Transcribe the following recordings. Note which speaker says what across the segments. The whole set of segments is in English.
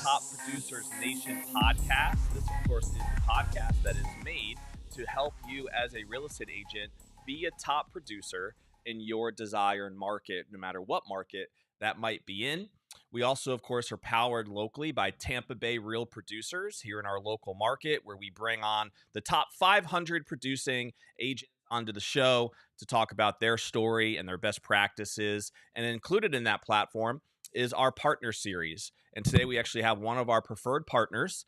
Speaker 1: Top Producers Nation podcast. This, of course, is the podcast that is made to help you as a real estate agent be a top producer in your desired market, no matter what market that might be in. We also, of course, are powered locally by Tampa Bay Real Producers here in our local market, where we bring on the top 500 producing agents onto the show to talk about their story and their best practices. And included in that platform is our partner series. And today we actually have one of our preferred partners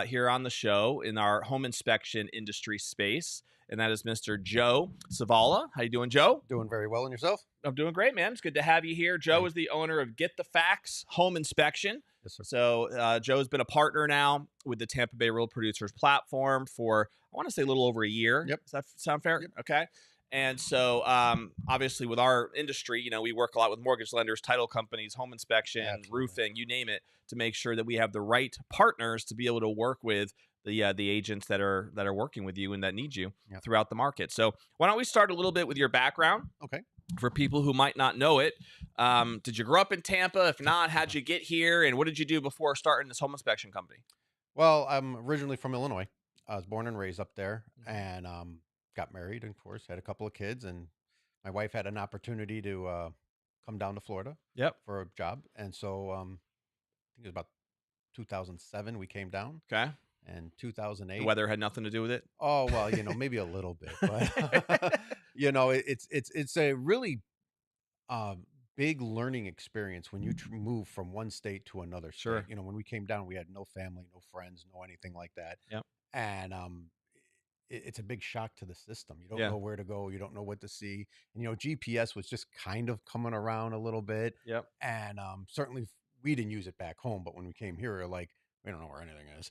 Speaker 1: here on the show in our home inspection industry space, and that is Mr. Joe Svehla. How you doing, Joe?
Speaker 2: Doing very well. And yourself?
Speaker 1: I'm doing great, man. It's good to have you here. Joe is the owner of Get the Facts Home Inspection.
Speaker 2: Yes, sir.
Speaker 1: So Joe's been a partner now with the Tampa Bay Real Producers platform for, I want to say, a little over a year.
Speaker 2: Yep.
Speaker 1: Does that sound fair?
Speaker 2: Yep.
Speaker 1: Okay. And so, obviously, with our industry, you know, we work a lot with mortgage lenders, title companies, home inspection,
Speaker 2: Absolutely.
Speaker 1: roofing, you name it, to make sure that we have the right partners to be able to work with the agents that are working with you and that need you
Speaker 2: Yep.
Speaker 1: throughout the market. So, why don't we start a little bit with your background?
Speaker 2: Okay.
Speaker 1: For people who might not know it, did you grow up in Tampa? If not, how'd you get here? And what did you do before starting this home inspection company?
Speaker 2: Well, I'm originally from Illinois. I was born and raised up there, and got married, and of course, had a couple of kids. And my wife had an opportunity to come down to Florida
Speaker 1: Yep.
Speaker 2: for a job. And so I think it was about 2007 we came down,
Speaker 1: Okay.
Speaker 2: and 2008.
Speaker 1: The weather had nothing to do with it?
Speaker 2: Oh, well, maybe a little bit, but it's a really big learning experience when you move from one state to another state.
Speaker 1: Sure.
Speaker 2: When we came down, we had no family, no friends, no anything like that.
Speaker 1: Yep.
Speaker 2: And it's a big shock to the system. You don't
Speaker 1: Yeah.
Speaker 2: know where to go. You don't know what to see. And GPS was just kind of coming around a little bit.
Speaker 1: Yep.
Speaker 2: And certainly we didn't use it back home, but when we came here, we were like, we don't know where anything is.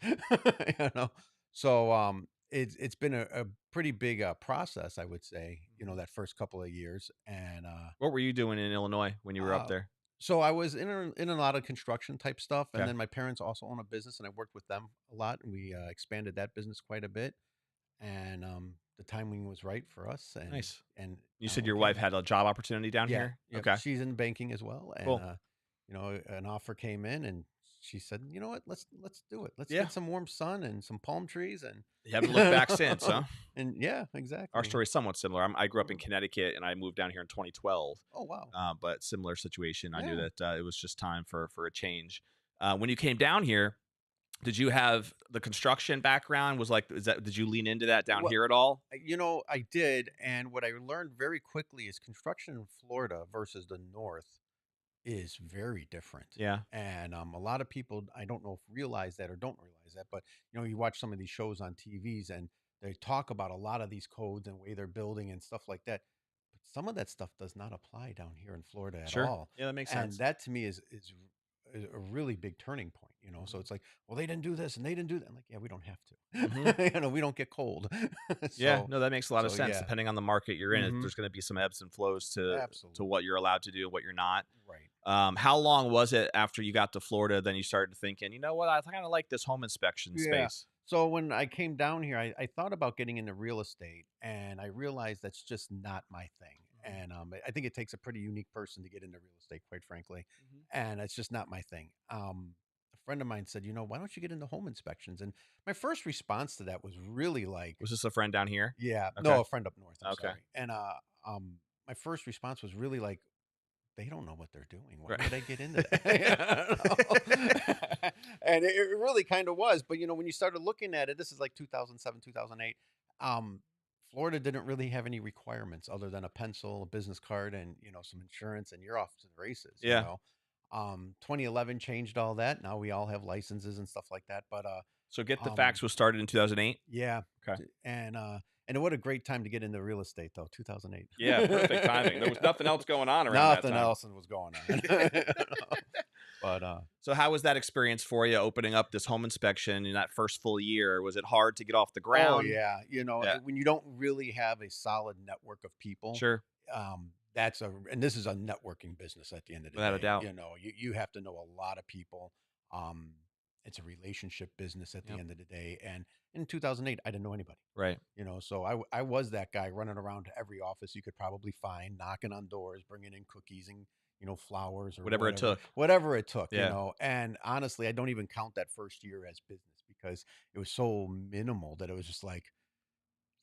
Speaker 2: So it's been a pretty big process, I would say, that first couple of years. And
Speaker 1: What were you doing in Illinois when you were up there?
Speaker 2: so I was in a lot of construction type stuff. And
Speaker 1: Okay.
Speaker 2: then my parents also own a business, and I worked with them a lot, and we expanded that business quite a bit. And the timing was right for us. And
Speaker 1: Nice.
Speaker 2: And
Speaker 1: You said your wife had a job opportunity down here?
Speaker 2: Yep.
Speaker 1: Okay.
Speaker 2: She's in banking as well. And
Speaker 1: Cool.
Speaker 2: an offer came in, and she said, you know what, let's do it. Let's
Speaker 1: Yeah.
Speaker 2: get some warm sun and some palm trees and
Speaker 1: You haven't looked back since, huh?
Speaker 2: and yeah,
Speaker 1: Our
Speaker 2: exactly.
Speaker 1: story is somewhat similar. I grew up in Connecticut, and I moved down here in 2012.
Speaker 2: Oh wow.
Speaker 1: But similar situation. I knew
Speaker 2: Yeah.
Speaker 1: that it was just time for a change. When you came down here, did you have the construction background? Did you lean into that down
Speaker 2: Well,
Speaker 1: here at all?
Speaker 2: I did, and what I learned very quickly is construction in Florida versus the North is very different.
Speaker 1: Yeah,
Speaker 2: And a lot of people, I don't know if realize that or don't realize that, but you watch some of these shows on TVs and they talk about a lot of these codes and way they're building and stuff like that. But some of that stuff does not apply down here in Florida at
Speaker 1: sure.
Speaker 2: all.
Speaker 1: Yeah, that makes
Speaker 2: And
Speaker 1: sense.
Speaker 2: that to me is a really big turning point. So
Speaker 1: Hmm.
Speaker 2: it's like, well, they didn't do this and they didn't do that. I'm like, yeah, we don't
Speaker 1: Hmm.
Speaker 2: have to. We don't get cold.
Speaker 1: Yeah,
Speaker 2: so
Speaker 1: no, that makes a lot of
Speaker 2: so
Speaker 1: sense.
Speaker 2: yeah.
Speaker 1: Depending on the market you're in,
Speaker 2: Hmm.
Speaker 1: there's going to be some ebbs and flows to
Speaker 2: Absolutely.
Speaker 1: what you're allowed to do and what you're not.
Speaker 2: Right.
Speaker 1: How long was it after you got to Florida? Then you started thinking, you know what, I kind of like this home inspection
Speaker 2: Yeah.
Speaker 1: space.
Speaker 2: So when I came down here, I thought about getting into real estate, and I realized that's just not my thing.
Speaker 1: Hmm.
Speaker 2: And I think it takes a pretty unique person to get into real estate, quite frankly,
Speaker 1: Hmm.
Speaker 2: and it's just not my thing. A friend of mine said, why don't you get into home inspections? And my first response to that was really like,
Speaker 1: Was this a friend down here?
Speaker 2: yeah,
Speaker 1: Okay.
Speaker 2: no, a friend up north. I'm
Speaker 1: Okay.
Speaker 2: sorry. And um, my first response was really like, they don't know what they're doing. Why
Speaker 1: Right.
Speaker 2: would I get into that? And it really kind of was. But when you started looking at it, this is like 2007, 2008. Florida didn't really have any requirements other than a pencil, a business card, and some insurance, and you're off to the races.
Speaker 1: Yeah.
Speaker 2: 2011 changed all that. Now we all have licenses and stuff like that. But
Speaker 1: So Get the
Speaker 2: um,
Speaker 1: Facts was started in 2008.
Speaker 2: yeah,
Speaker 1: Okay.
Speaker 2: and what a great time to get into real estate, though. 2008.
Speaker 1: Yeah, perfect timing. There was nothing else going on around that
Speaker 2: Nothing
Speaker 1: time.
Speaker 2: else was going on. But
Speaker 1: So how was that experience for you opening up this home inspection in that first full year? Was it hard to get off the
Speaker 2: oh
Speaker 1: ground?
Speaker 2: yeah,
Speaker 1: Yeah,
Speaker 2: when you don't really have a solid network of people,
Speaker 1: sure.
Speaker 2: and this is a networking business at the end of the
Speaker 1: Without a
Speaker 2: day.
Speaker 1: doubt.
Speaker 2: You have to know a lot of people. Um, it's a relationship business at the
Speaker 1: Yep.
Speaker 2: end of the day. And in 2008, I didn't know anybody.
Speaker 1: Right.
Speaker 2: So I was that guy running around to every office you could probably find, knocking on doors, bringing in cookies and flowers or
Speaker 1: Whatever it took.
Speaker 2: whatever it took.
Speaker 1: Yeah.
Speaker 2: And honestly, I don't even count that first year as business because it was so minimal that it was just like,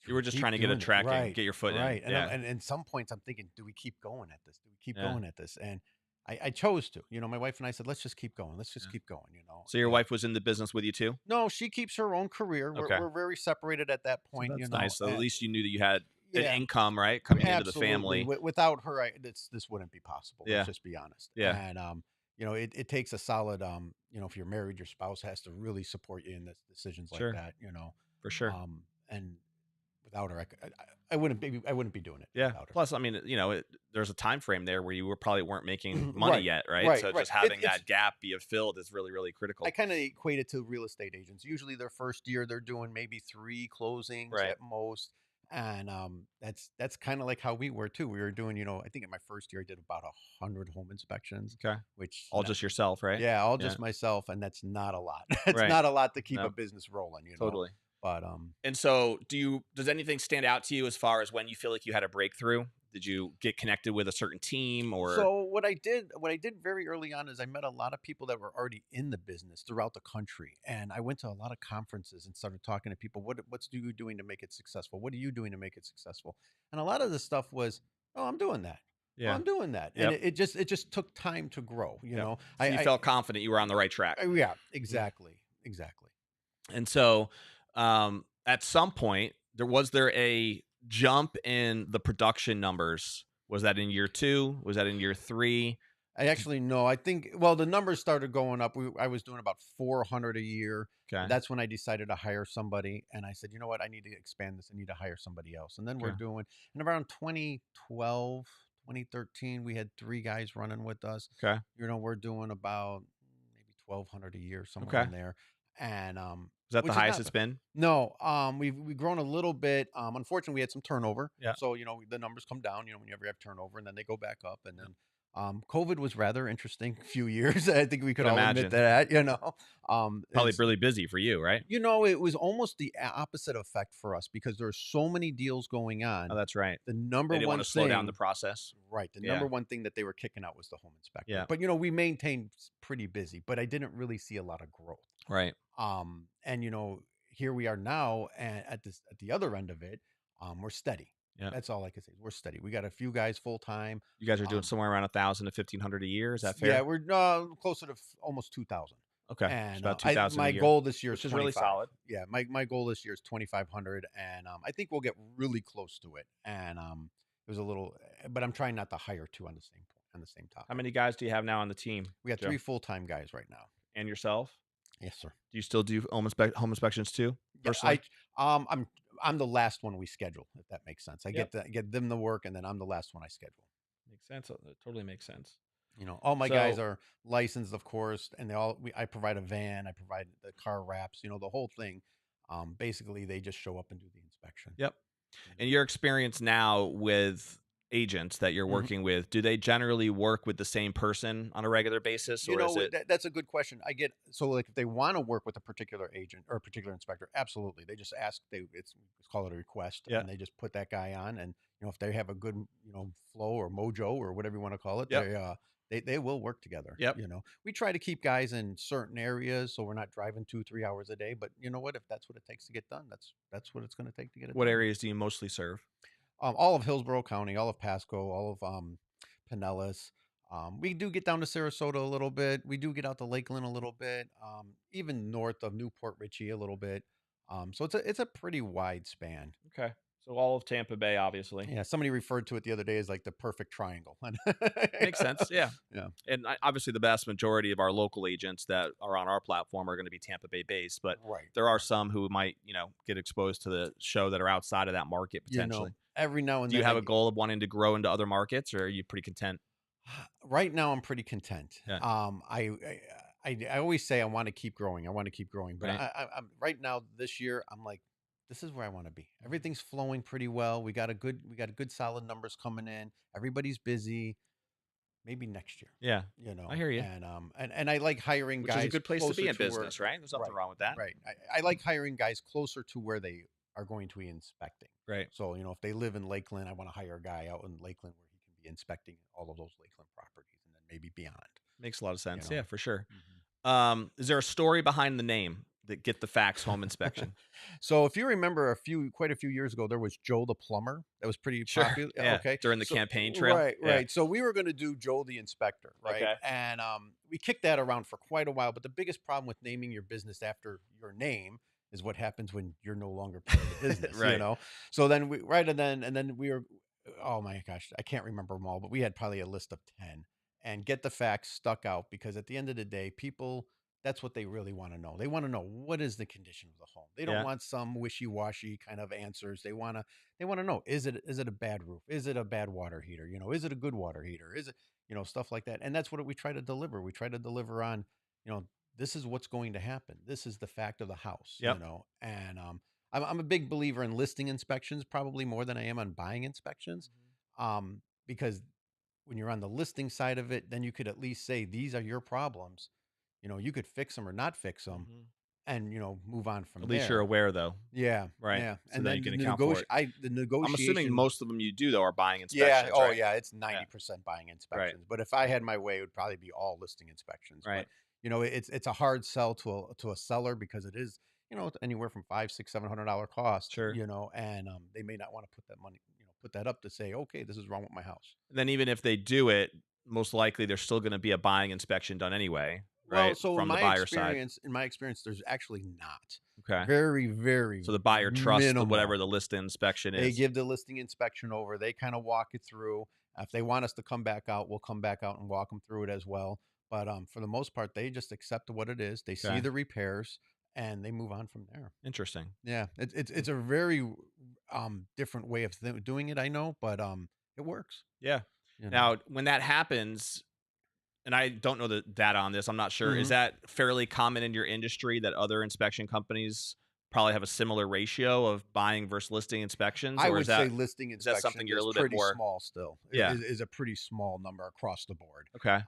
Speaker 1: You
Speaker 2: we
Speaker 1: were just
Speaker 2: keep
Speaker 1: trying to get a
Speaker 2: doing it,
Speaker 1: tracking,
Speaker 2: right?
Speaker 1: get your foot in.
Speaker 2: Right. And
Speaker 1: Yeah.
Speaker 2: and some points I'm thinking, do we keep going at this? Do we keep
Speaker 1: Yeah.
Speaker 2: going at this? And I chose to. My wife and I said, let's just keep going. Let's just
Speaker 1: Yeah.
Speaker 2: keep going.
Speaker 1: So your
Speaker 2: And
Speaker 1: wife was in the business with you too?
Speaker 2: no, she keeps her own career. We're
Speaker 1: Okay.
Speaker 2: we're very separated at that
Speaker 1: So
Speaker 2: point.
Speaker 1: that's nice. So at
Speaker 2: And
Speaker 1: least you knew that you had an
Speaker 2: yeah,
Speaker 1: income, right, coming into the
Speaker 2: absolutely.
Speaker 1: family.
Speaker 2: Without her, this wouldn't be possible.
Speaker 1: Yeah.
Speaker 2: Let's just be honest.
Speaker 1: Yeah.
Speaker 2: And it takes a solid if you're married, your spouse has to really support you in this decisions like
Speaker 1: Sure.
Speaker 2: that.
Speaker 1: For sure.
Speaker 2: And without her, I wouldn't be doing it
Speaker 1: Yeah.
Speaker 2: without her.
Speaker 1: Plus, I mean, there's a time frame there where you probably weren't making money
Speaker 2: Right,
Speaker 1: yet, right?
Speaker 2: right,
Speaker 1: So
Speaker 2: right.
Speaker 1: just having that gap be filled is really, really critical.
Speaker 2: I kind of equate it to real estate agents. Usually, their first year, they're doing maybe 3 closings
Speaker 1: Right.
Speaker 2: at most, and that's kind of like how we were too. We were doing, I think in my first year, I did about 100 home inspections,
Speaker 1: Okay.
Speaker 2: which
Speaker 1: All just yourself, right?
Speaker 2: yeah, all
Speaker 1: Yeah.
Speaker 2: just myself, and that's not a lot. It's
Speaker 1: Right.
Speaker 2: not a lot to keep
Speaker 1: No.
Speaker 2: a business rolling,
Speaker 1: Totally.
Speaker 2: But
Speaker 1: And so, does anything stand out to you as far as when you feel like you had a breakthrough? Did you get connected with a certain team or?
Speaker 2: so what I did very early on is I met a lot of people that were already in the business throughout the country, and I went to a lot of conferences and started talking to people. What's you doing to make it successful? What are you doing to make it successful? And a lot of the stuff was, oh, I'm doing that. Oh,
Speaker 1: Yeah.
Speaker 2: I'm doing that, and
Speaker 1: Yep.
Speaker 2: it just took time to grow.
Speaker 1: Yep. So
Speaker 2: I,
Speaker 1: you
Speaker 2: I
Speaker 1: felt confident you were on the right track.
Speaker 2: yeah, exactly, exactly.
Speaker 1: And so, at some point, there a jump in the production numbers? Was that in year 2? Was that in year 3?
Speaker 2: I actually no. I think the numbers started going up. I was doing about 400 a year.
Speaker 1: Okay.
Speaker 2: That's when I decided to hire somebody, and I said, you know what, I need to expand this. I need to hire somebody else. And then we're
Speaker 1: Okay.
Speaker 2: doing, and around 2012, 2013, we had 3 guys running with us.
Speaker 1: Okay.
Speaker 2: We're doing about maybe 1,200 a year, somewhere
Speaker 1: Okay.
Speaker 2: in there. And
Speaker 1: Was that
Speaker 2: which
Speaker 1: the
Speaker 2: is
Speaker 1: highest
Speaker 2: not
Speaker 1: it's been?
Speaker 2: no, we've grown a little bit. Unfortunately, we had some turnover.
Speaker 1: Yeah.
Speaker 2: So the numbers come down. Whenever you have turnover, and then they go back up, and then COVID was rather interesting few years. I think we could
Speaker 1: Can
Speaker 2: all admit
Speaker 1: imagine.
Speaker 2: that,
Speaker 1: Probably
Speaker 2: it's
Speaker 1: really busy for you, right?
Speaker 2: it was almost the opposite effect for us because there's so many deals going
Speaker 1: Oh,
Speaker 2: on.
Speaker 1: that's right.
Speaker 2: The
Speaker 1: They
Speaker 2: number
Speaker 1: didn't want
Speaker 2: one
Speaker 1: to slow down the
Speaker 2: thing
Speaker 1: process.
Speaker 2: Right. The
Speaker 1: Yeah.
Speaker 2: number one thing that they were kicking out was the home inspector.
Speaker 1: Yeah.
Speaker 2: But we maintained pretty busy, but I didn't really see a lot of growth.
Speaker 1: Right.
Speaker 2: And here we are now, and at the other end of it, we're steady.
Speaker 1: Yeah.
Speaker 2: That's all I can say. We're steady. We got a few guys full time.
Speaker 1: You guys are doing somewhere around 1,000 to 1,500 a year. Is that
Speaker 2: Yeah,
Speaker 1: fair?
Speaker 2: we're closer to almost 2,000.
Speaker 1: Okay. It's
Speaker 2: And
Speaker 1: about
Speaker 2: I
Speaker 1: 2,000 a
Speaker 2: my
Speaker 1: year,
Speaker 2: goal this year is
Speaker 1: which is really
Speaker 2: 25.
Speaker 1: solid.
Speaker 2: Yeah, my goal this year is 2,500, and I think we'll get really close to it. And it was a little, but I'm trying not to hire two on the same point on the same
Speaker 1: How
Speaker 2: topic.
Speaker 1: many guys do you have now on the team,
Speaker 2: We got
Speaker 1: Joe?
Speaker 2: 3 full-time guys right now.
Speaker 1: And yourself?
Speaker 2: Yes, sir.
Speaker 1: Do you still do home inspections too,
Speaker 2: Yeah,
Speaker 1: personally?
Speaker 2: I'm the last one we schedule, if that makes sense. I
Speaker 1: Yep.
Speaker 2: get them the work, and then I'm the last one I schedule.
Speaker 1: Makes sense. It totally makes sense.
Speaker 2: All my guys
Speaker 1: So,
Speaker 2: are licensed, of course, and I provide a van, I provide the car wraps, the whole thing. Basically, they just show up and do the inspection.
Speaker 1: yep. And your experience now with agents that you're
Speaker 2: Mhm.
Speaker 1: working with, do they generally work with the same person on a regular basis, or is it?
Speaker 2: That's a good question. I get so like if they want to work with a particular agent or a particular inspector, absolutely. They just ask. It's call it a request,
Speaker 1: Yeah.
Speaker 2: and they just put that guy on. And if they have a good flow or mojo or whatever you want to call it,
Speaker 1: Yep.
Speaker 2: they will work together.
Speaker 1: Yep.
Speaker 2: We try to keep guys in certain areas so we're not driving 2-3 hours a day. But you know what? If that's what it takes to get done, that's what it's going to take to get it
Speaker 1: What
Speaker 2: done.
Speaker 1: areas do you mostly serve?
Speaker 2: All of Hillsborough County, all of Pasco, all of Pinellas. We do get down to Sarasota a little bit. We do get out to Lakeland a little bit. Even north of Newport Richey a little bit. So it's a pretty wide span.
Speaker 1: Okay. So all of Tampa Bay, obviously.
Speaker 2: Yeah, somebody referred to it the other day as like the perfect triangle.
Speaker 1: Makes sense. Yeah.
Speaker 2: Yeah.
Speaker 1: And obviously, the vast majority of our local agents that are on our platform are going to be Tampa Bay based, but
Speaker 2: Right.
Speaker 1: there are some who might, get exposed to the show that are outside of that market potentially.
Speaker 2: Every now and
Speaker 1: Do you
Speaker 2: then
Speaker 1: have a goal of wanting to grow into other markets, or are you pretty content?
Speaker 2: right now I'm pretty content.
Speaker 1: Yeah.
Speaker 2: I always say I want to keep growing. I want to keep growing, but
Speaker 1: Right.
Speaker 2: I'm right now this year. I'm like, this is where I want to be. Everything's flowing pretty well. We got good solid numbers coming in. Everybody's busy. Maybe next year,
Speaker 1: Yeah. I hear you.
Speaker 2: and I like hiring
Speaker 1: Which
Speaker 2: guys
Speaker 1: is a good place to
Speaker 2: closer
Speaker 1: be in
Speaker 2: where-
Speaker 1: business, right? There's nothing
Speaker 2: right,
Speaker 1: wrong with that.
Speaker 2: right. I like hiring guys closer to where they are going to be inspecting.
Speaker 1: Right.
Speaker 2: So if they live in Lakeland, I want to hire a guy out in Lakeland where he can be inspecting all of those Lakeland properties, and then maybe beyond.
Speaker 1: Makes a lot of sense.
Speaker 2: know.
Speaker 1: Yeah, for sure.
Speaker 2: Mhm.
Speaker 1: Is there a story behind the name that Get the Facts Home Inspection?
Speaker 2: So if you remember quite a few years ago, there was Joe the plumber. That was pretty
Speaker 1: Sure.
Speaker 2: popular.
Speaker 1: Yeah.
Speaker 2: Okay.
Speaker 1: During the
Speaker 2: So-
Speaker 1: campaign trail.
Speaker 2: Right,
Speaker 1: Yeah.
Speaker 2: right. So we were going to do Joe the inspector, right?
Speaker 1: Okay.
Speaker 2: And we kicked that around for quite a while. But the biggest problem with naming your business after your name is what happens when you're no longer part of the business.
Speaker 1: Right.
Speaker 2: So then and then we were, oh my gosh, I can't remember them all, but we had probably a list of 10. And Get the Facts stuck out because at the end of the day, people, that's what they really want to know. They want to know what is the condition of the home. They don't
Speaker 1: Yeah.
Speaker 2: want some wishy-washy kind of answers. They want to know, is it a bad roof? Is it a bad water heater? Is it a good water heater? Is it, stuff like that. And that's what we try to deliver. We try to deliver on, this is what's going to happen. This is the fact of the house,
Speaker 1: Yep.
Speaker 2: And I'm a big believer in listing inspections, probably more than I am on buying inspections. Because when you're on the listing side of it, then you could at least say, these are your problems. You could fix them or not fix them
Speaker 1: Mhm.
Speaker 2: and, move on from
Speaker 1: At
Speaker 2: there.
Speaker 1: least you're aware, though.
Speaker 2: Yeah.
Speaker 1: Right.
Speaker 2: Yeah.
Speaker 1: So
Speaker 2: And
Speaker 1: then
Speaker 2: then
Speaker 1: you can
Speaker 2: the
Speaker 1: account for it.
Speaker 2: the
Speaker 1: I'm
Speaker 2: negotiation.
Speaker 1: assuming most of them you do, though, are buying
Speaker 2: Yeah.
Speaker 1: inspections.
Speaker 2: Oh,
Speaker 1: right?
Speaker 2: yeah. It's 90% buying inspections.
Speaker 1: Right.
Speaker 2: But if I had my way, it would probably be all listing inspections.
Speaker 1: Right.
Speaker 2: But, it's a hard sell to a seller because it is, anywhere from $500, $600, $700 cost.
Speaker 1: Sure.
Speaker 2: And they may not want to put that money, put that up to say, okay, this is wrong with my house.
Speaker 1: And then even if they do it, most likely there's still going to be a buying inspection done anyway.
Speaker 2: Well,
Speaker 1: Right.
Speaker 2: so
Speaker 1: From the buyer side.
Speaker 2: in my experience, there's actually not.
Speaker 1: Okay.
Speaker 2: Very, very.
Speaker 1: So the buyer trusts
Speaker 2: minimal.
Speaker 1: whatever the list inspection
Speaker 2: They
Speaker 1: is.
Speaker 2: give the listing inspection over. They kind of walk it through. If they want us to come back out, we'll come back out and walk them through it as well. But for the most part, they just accept what it is. They see
Speaker 1: Okay.
Speaker 2: the repairs and they move on from there.
Speaker 1: Interesting.
Speaker 2: Yeah, it's a very different way of doing it. I know, but it works.
Speaker 1: Yeah.
Speaker 2: you know.
Speaker 1: Now, when that happens, and I don't know the data on this, I'm not sure. Is
Speaker 2: Mhm.
Speaker 1: that fairly common in your industry that other inspection companies probably have a similar ratio of buying versus listing inspections,
Speaker 2: I
Speaker 1: or
Speaker 2: would say listing
Speaker 1: is that something
Speaker 2: inspections
Speaker 1: you're a
Speaker 2: is
Speaker 1: little bit
Speaker 2: pretty
Speaker 1: more?
Speaker 2: small still.
Speaker 1: Yeah.
Speaker 2: Is a pretty small number across the board.
Speaker 1: Okay.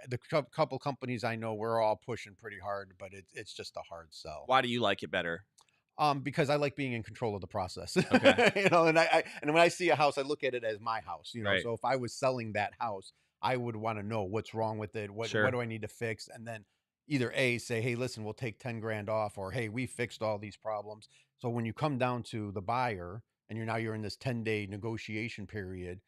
Speaker 2: The couple companies I know, we're all pushing pretty hard, but it's just a hard sell.
Speaker 1: Why do you like it better?
Speaker 2: Because I like being in control of the process.
Speaker 1: Okay.
Speaker 2: And and when I see a house, I look at it as my house.
Speaker 1: Right.
Speaker 2: So if I was selling that house, I would want to know what's wrong with it. What
Speaker 1: Sure.
Speaker 2: do I need to fix? And then either A, say, hey, listen, we'll take 10 grand off, or hey, we fixed all these problems. So when you come down to the buyer and you're in this 10-day negotiation period,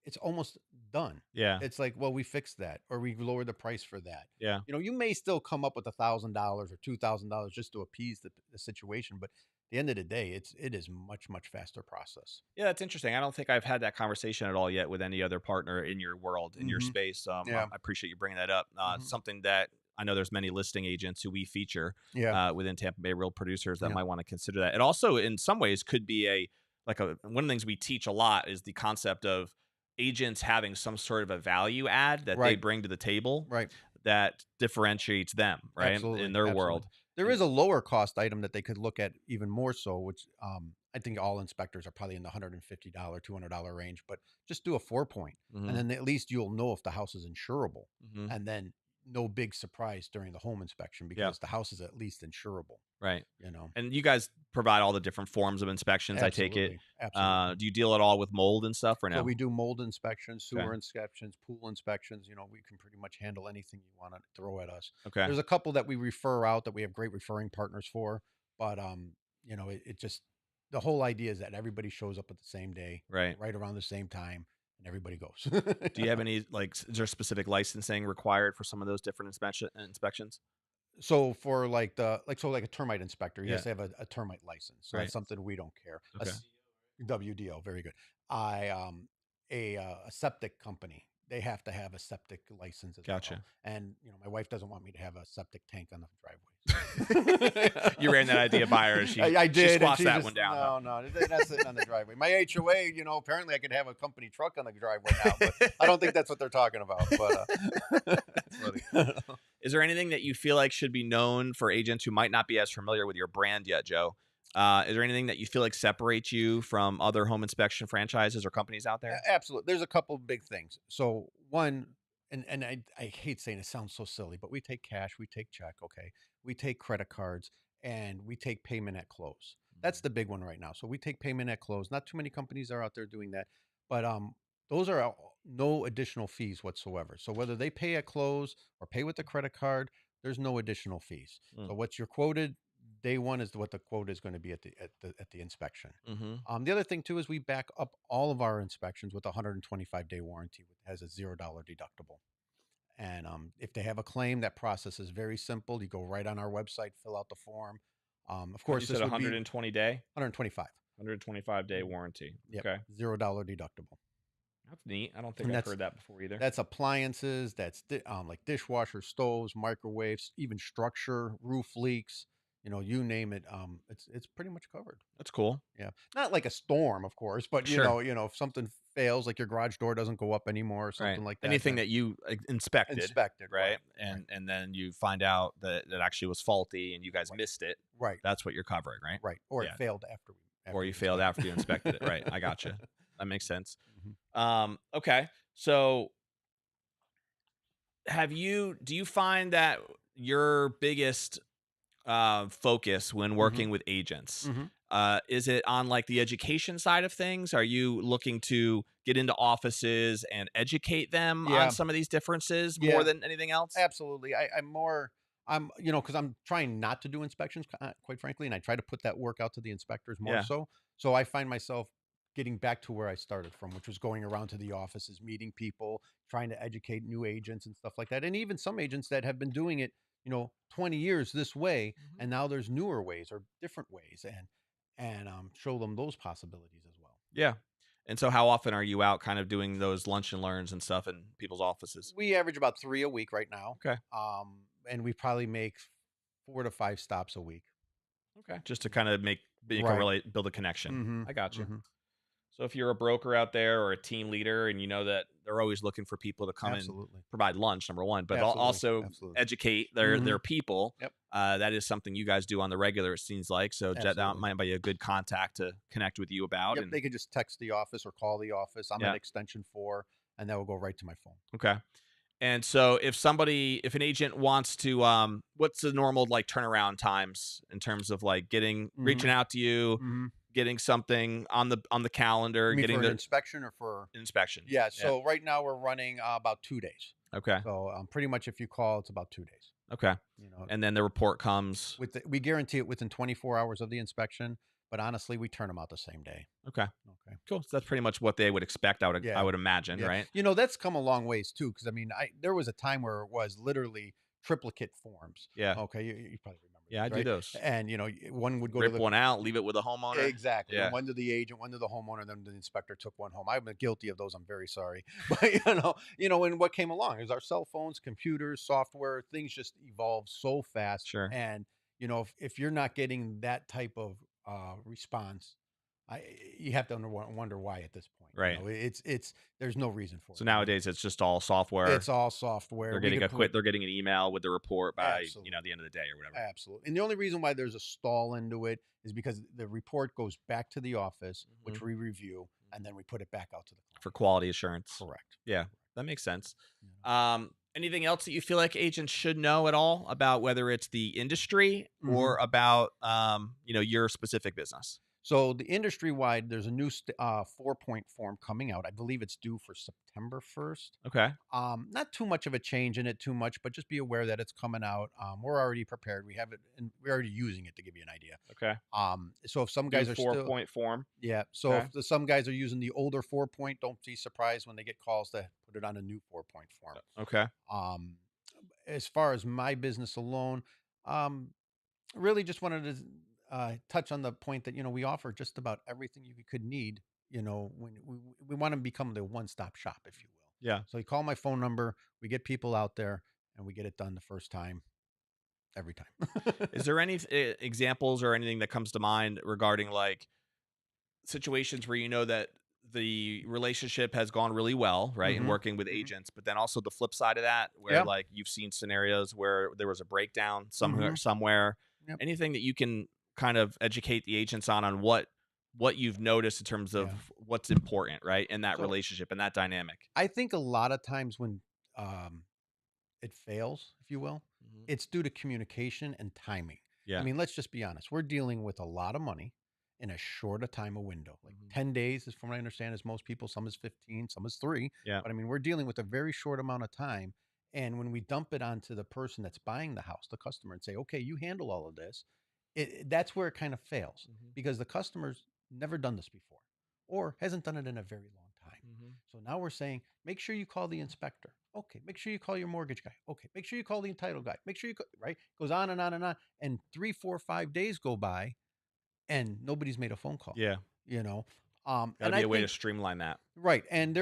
Speaker 2: it's almost done.
Speaker 1: Yeah.
Speaker 2: It's like, well, we fixed that, or we lowered the price for that.
Speaker 1: Yeah.
Speaker 2: You may still come up with $1,000 or $2,000 just to appease the situation, but at the end of the day, it is much faster process.
Speaker 1: Yeah, that's interesting. I don't think I've had that conversation at all yet with any other partner in your world, in your
Speaker 2: Hmm.
Speaker 1: space.
Speaker 2: Yeah.
Speaker 1: I appreciate you bringing that up.
Speaker 2: Hmm.
Speaker 1: Something that I know there's many listing agents who we feature
Speaker 2: Yeah.
Speaker 1: within Tampa Bay Real Producers that
Speaker 2: Yeah.
Speaker 1: might want to consider that. It also, in some ways, could be one of the things we teach a lot is the concept of agents having some sort of a value add that they
Speaker 2: Right.
Speaker 1: bring to the table
Speaker 2: Right.
Speaker 1: that differentiates them, right,
Speaker 2: Absolutely.
Speaker 1: in their
Speaker 2: Absolutely.
Speaker 1: world.
Speaker 2: There
Speaker 1: And
Speaker 2: is a lower cost item that they could look at even more so, which I think all inspectors are probably in the $150, $200 range, but just do a 4-point. And
Speaker 1: Mhm,
Speaker 2: then at least you'll know if the house is insurable.
Speaker 1: mhm.
Speaker 2: And then no big surprise during the home inspection
Speaker 1: Yeah,
Speaker 2: because the house is at least insurable,
Speaker 1: right.
Speaker 2: you know.
Speaker 1: And you guys provide all the different forms of inspections, I take it.
Speaker 2: Absolutely. Absolutely.
Speaker 1: Do you deal at all with mold and stuff or
Speaker 2: So
Speaker 1: no?
Speaker 2: we do mold inspections,
Speaker 1: Okay.
Speaker 2: sewer inspections, pool inspections. We can pretty much handle anything you want to throw at us.
Speaker 1: Okay.
Speaker 2: There's a couple that we refer out that we have great referring partners for, but it just the whole idea is that everybody shows up at the same day,
Speaker 1: Right.
Speaker 2: right around the same time, and everybody goes.
Speaker 1: Do you have any is there specific licensing required for some of those different inspections?
Speaker 2: So for like a termite inspector, he
Speaker 1: Yeah.
Speaker 2: has to have a termite license. So that's
Speaker 1: Right.
Speaker 2: something we don't care.
Speaker 1: Okay.
Speaker 2: WDO, very good. I a septic company, they have to have a septic license as well.
Speaker 1: Gotcha.
Speaker 2: And my wife doesn't want me to have a septic tank on the
Speaker 1: You ran that
Speaker 2: driveway.
Speaker 1: idea by her.
Speaker 2: I
Speaker 1: She
Speaker 2: did, and
Speaker 1: squashed
Speaker 2: she
Speaker 1: that
Speaker 2: just
Speaker 1: one down, huh?
Speaker 2: no, they're not sitting on the driveway. My HOA, apparently I could have a company truck on the driveway now, but I don't think that's what they're talking about. But
Speaker 1: That's funny. Is there anything that you feel like should be known for agents who might not be as familiar with your brand yet, Joe? Is there anything that you feel like separates you from other home inspection franchises or companies out there?
Speaker 2: Absolutely. There's a couple of big things. So one, and I hate saying it, sounds so silly, but we take cash, we take check, okay, we take credit cards, and we take payment at close. That's the big one right now. So we take payment at close. Not too many companies are out there doing that, but those are no additional fees whatsoever. So whether they pay at close or pay with the credit card, there's no additional fees.
Speaker 1: Mm.
Speaker 2: So what's your quoted day one is what the quote is going to be at the inspection.
Speaker 1: Mm-hmm.
Speaker 2: The other thing too is we back up all of our inspections with a 125-day warranty, which has a $0 deductible. And if they have a claim, that process is very simple. You go right on our website, fill out the form. Of
Speaker 1: You
Speaker 2: course,
Speaker 1: said
Speaker 2: this would be
Speaker 1: 120 day,
Speaker 2: 125.
Speaker 1: 125-day warranty.
Speaker 2: Yep,
Speaker 1: Okay.
Speaker 2: $0 deductible.
Speaker 1: That's neat. I don't think
Speaker 2: And
Speaker 1: I've heard that before either.
Speaker 2: that's appliances. That's like dishwasher, stoves, microwaves, even structure, roof leaks. You name it. It's pretty much covered.
Speaker 1: That's cool.
Speaker 2: Yeah, not like a storm, of course, but
Speaker 1: Sure.
Speaker 2: if something fails, like your garage door doesn't go up anymore or
Speaker 1: Right.
Speaker 2: something like that,
Speaker 1: Anything
Speaker 2: then
Speaker 1: that you inspected,
Speaker 2: inspected,
Speaker 1: right?
Speaker 2: right,
Speaker 1: And then you find out that it actually was faulty and you guys
Speaker 2: right,
Speaker 1: missed it.
Speaker 2: right,
Speaker 1: That's what you're covering, right?
Speaker 2: right, or it
Speaker 1: Yeah.
Speaker 2: failed after
Speaker 1: Or
Speaker 2: we
Speaker 1: you failed
Speaker 2: inspected.
Speaker 1: after you inspected it. Right. I gotcha. That makes sense.
Speaker 2: Mhm.
Speaker 1: Okay. So do you find that your biggest focus when
Speaker 2: Mhm.
Speaker 1: working with agents?
Speaker 2: Mhm.
Speaker 1: Is it on like the education side of things? Are you looking to get into offices and educate them on
Speaker 2: Yeah,
Speaker 1: some of these differences more
Speaker 2: yeah,
Speaker 1: than anything else?
Speaker 2: absolutely. Because I'm trying not to do inspections, quite frankly, and I try to put that work out to the inspectors more
Speaker 1: Yeah.
Speaker 2: so. So I find myself getting back to where I started from, which was going around to the offices, meeting people, trying to educate new agents and stuff like that, and even some agents that have been doing it, 20 years this way,
Speaker 1: Mhm.
Speaker 2: and now there's newer ways or different ways, and show them those possibilities as well.
Speaker 1: Yeah. And so how often are you out kind of doing those lunch and learns and stuff in people's offices?
Speaker 2: We average about 3 a week right now,
Speaker 1: Okay.
Speaker 2: and we probably make 4 to 5 stops a week.
Speaker 1: Okay. Just to kind of build a connection.
Speaker 2: Mhm.
Speaker 1: I got you.
Speaker 2: Mhm.
Speaker 1: So if you're a broker out there or a team leader and you know that they're always looking for people to come and
Speaker 2: Absolutely.
Speaker 1: provide lunch, number one, but
Speaker 2: Absolutely.
Speaker 1: also
Speaker 2: Absolutely.
Speaker 1: educate
Speaker 2: Hmm.
Speaker 1: their people.
Speaker 2: Yep.
Speaker 1: That is something you guys do on the regular, it seems like. So that
Speaker 2: Absolutely.
Speaker 1: might be a good contact to connect with you about.
Speaker 2: Yep.
Speaker 1: And
Speaker 2: They can just text the office or call the office. I'm at
Speaker 1: yeah,
Speaker 2: extension 4, and that will go right to my phone.
Speaker 1: okay. And so if an agent wants to, what's the normal like turnaround times in terms of like
Speaker 2: Hmm.
Speaker 1: reaching out to you,
Speaker 2: Hmm.
Speaker 1: getting something on the calendar,
Speaker 2: You mean
Speaker 1: getting
Speaker 2: for an
Speaker 1: the
Speaker 2: inspection or for?
Speaker 1: inspection?
Speaker 2: Yeah.
Speaker 1: Yeah.
Speaker 2: So right now we're running about 2 days.
Speaker 1: Okay.
Speaker 2: So pretty much if you call, it's about 2 days.
Speaker 1: Okay.
Speaker 2: You know,
Speaker 1: And then the report comes.
Speaker 2: we guarantee it within 24 hours of the inspection, but honestly, we turn them out the same day.
Speaker 1: Okay.
Speaker 2: Okay.
Speaker 1: Cool. So that's pretty much what they would expect. I
Speaker 2: Yeah.
Speaker 1: would imagine,
Speaker 2: Yeah.
Speaker 1: right?
Speaker 2: That's come a long ways too. Because I mean, there was a time where it was literally triplicate forms.
Speaker 1: Yeah.
Speaker 2: Okay, you probably remember
Speaker 1: Yeah, I
Speaker 2: these,
Speaker 1: do
Speaker 2: right?
Speaker 1: those.
Speaker 2: And one would go to
Speaker 1: Rip
Speaker 2: the
Speaker 1: one out, leave it with a homeowner.
Speaker 2: exactly, and
Speaker 1: Yeah.
Speaker 2: one to the agent, one to the homeowner, then the inspector took one home. I've been guilty of those. I'm very sorry, but and what came along is our cell phones, computers, software, things just evolved so fast,
Speaker 1: Sure.
Speaker 2: and if you're not getting that type of response, I you have to wonder why at this point.
Speaker 1: Right.
Speaker 2: It's there's no reason for
Speaker 1: So
Speaker 2: it.
Speaker 1: nowadays it's just all software.
Speaker 2: It's all software.
Speaker 1: They're
Speaker 2: We
Speaker 1: getting
Speaker 2: could
Speaker 1: a
Speaker 2: put
Speaker 1: they're getting an email with the report by,
Speaker 2: absolutely.
Speaker 1: the end of the day or whatever.
Speaker 2: Absolutely. And the only reason why there's a stall into it is because the report goes back to the office,
Speaker 1: Mhm.
Speaker 2: which we review, and then we put it back out to the
Speaker 1: For
Speaker 2: client.
Speaker 1: quality assurance.
Speaker 2: Correct.
Speaker 1: Yeah, that makes sense.
Speaker 2: Yeah.
Speaker 1: Anything else that you feel like agents should know at all about whether it's the industry
Speaker 2: Mhm.
Speaker 1: or about your specific business?
Speaker 2: So the industry wide, there's a new 4-point form coming out. I believe it's due for September 1st.
Speaker 1: Okay.
Speaker 2: Not too much of a change in it, too much, but just be aware that it's coming out. We're already prepared. We have it, and we're already using it to give you an idea.
Speaker 1: Okay.
Speaker 2: So if some
Speaker 1: New
Speaker 2: guys are
Speaker 1: four
Speaker 2: still,
Speaker 1: point form.
Speaker 2: yeah. So
Speaker 1: Okay.
Speaker 2: if some guys are using the older 4-point, don't be surprised when they get calls to put it on a new 4-point form.
Speaker 1: Okay.
Speaker 2: Um, as far as my business alone, um, really just wanted to touch on the point that we offer just about everything you could need. When we want to become the one-stop shop, if you will.
Speaker 1: Yeah.
Speaker 2: So you call my phone number, we get people out there, and we get it done the first time, every time.
Speaker 1: Is there any examples or anything that comes to mind regarding like situations where you know that the relationship has gone really well, right, in
Speaker 2: Hmm.
Speaker 1: working with
Speaker 2: Hmm.
Speaker 1: agents, but then also the flip side of that, where
Speaker 2: Yeah.
Speaker 1: like you've seen scenarios where there was a breakdown
Speaker 2: Hmm.
Speaker 1: somewhere.
Speaker 2: Yep.
Speaker 1: Anything that you can kind of educate the agents on what you've noticed in terms
Speaker 2: Yeah.
Speaker 1: of what's important, right, in that
Speaker 2: So
Speaker 1: relationship and that dynamic.
Speaker 2: I think a lot of times when um, it fails, if you will,
Speaker 1: Hmm.
Speaker 2: it's due to communication and timing. I
Speaker 1: Yeah.
Speaker 2: mean, let's just be honest. We're dealing with a lot of money in a short a time of window. Like
Speaker 1: Hmm.
Speaker 2: 10 days is from what I understand is most people, some is 15, some is 3.
Speaker 1: Yeah.
Speaker 2: But I mean, we're dealing with a very short amount of time. And when we dump it onto the person that's buying the house, the customer, and say, okay, you handle all of this, that's where it kind of fails
Speaker 1: Hmm.
Speaker 2: because the customer's never done this before or hasn't done it in a very long time.
Speaker 1: Hmm.
Speaker 2: So now we're saying, make sure you call the inspector. Okay. Make sure you call your mortgage guy. Okay. Make sure you call the title guy. Make sure right? Goes on and on and on. And 3, 4, 5 days go by and nobody's made a phone call,
Speaker 1: Yeah.
Speaker 2: you know?
Speaker 1: Got to
Speaker 2: And
Speaker 1: be
Speaker 2: I
Speaker 1: a way to
Speaker 2: think,
Speaker 1: streamline that.
Speaker 2: right. And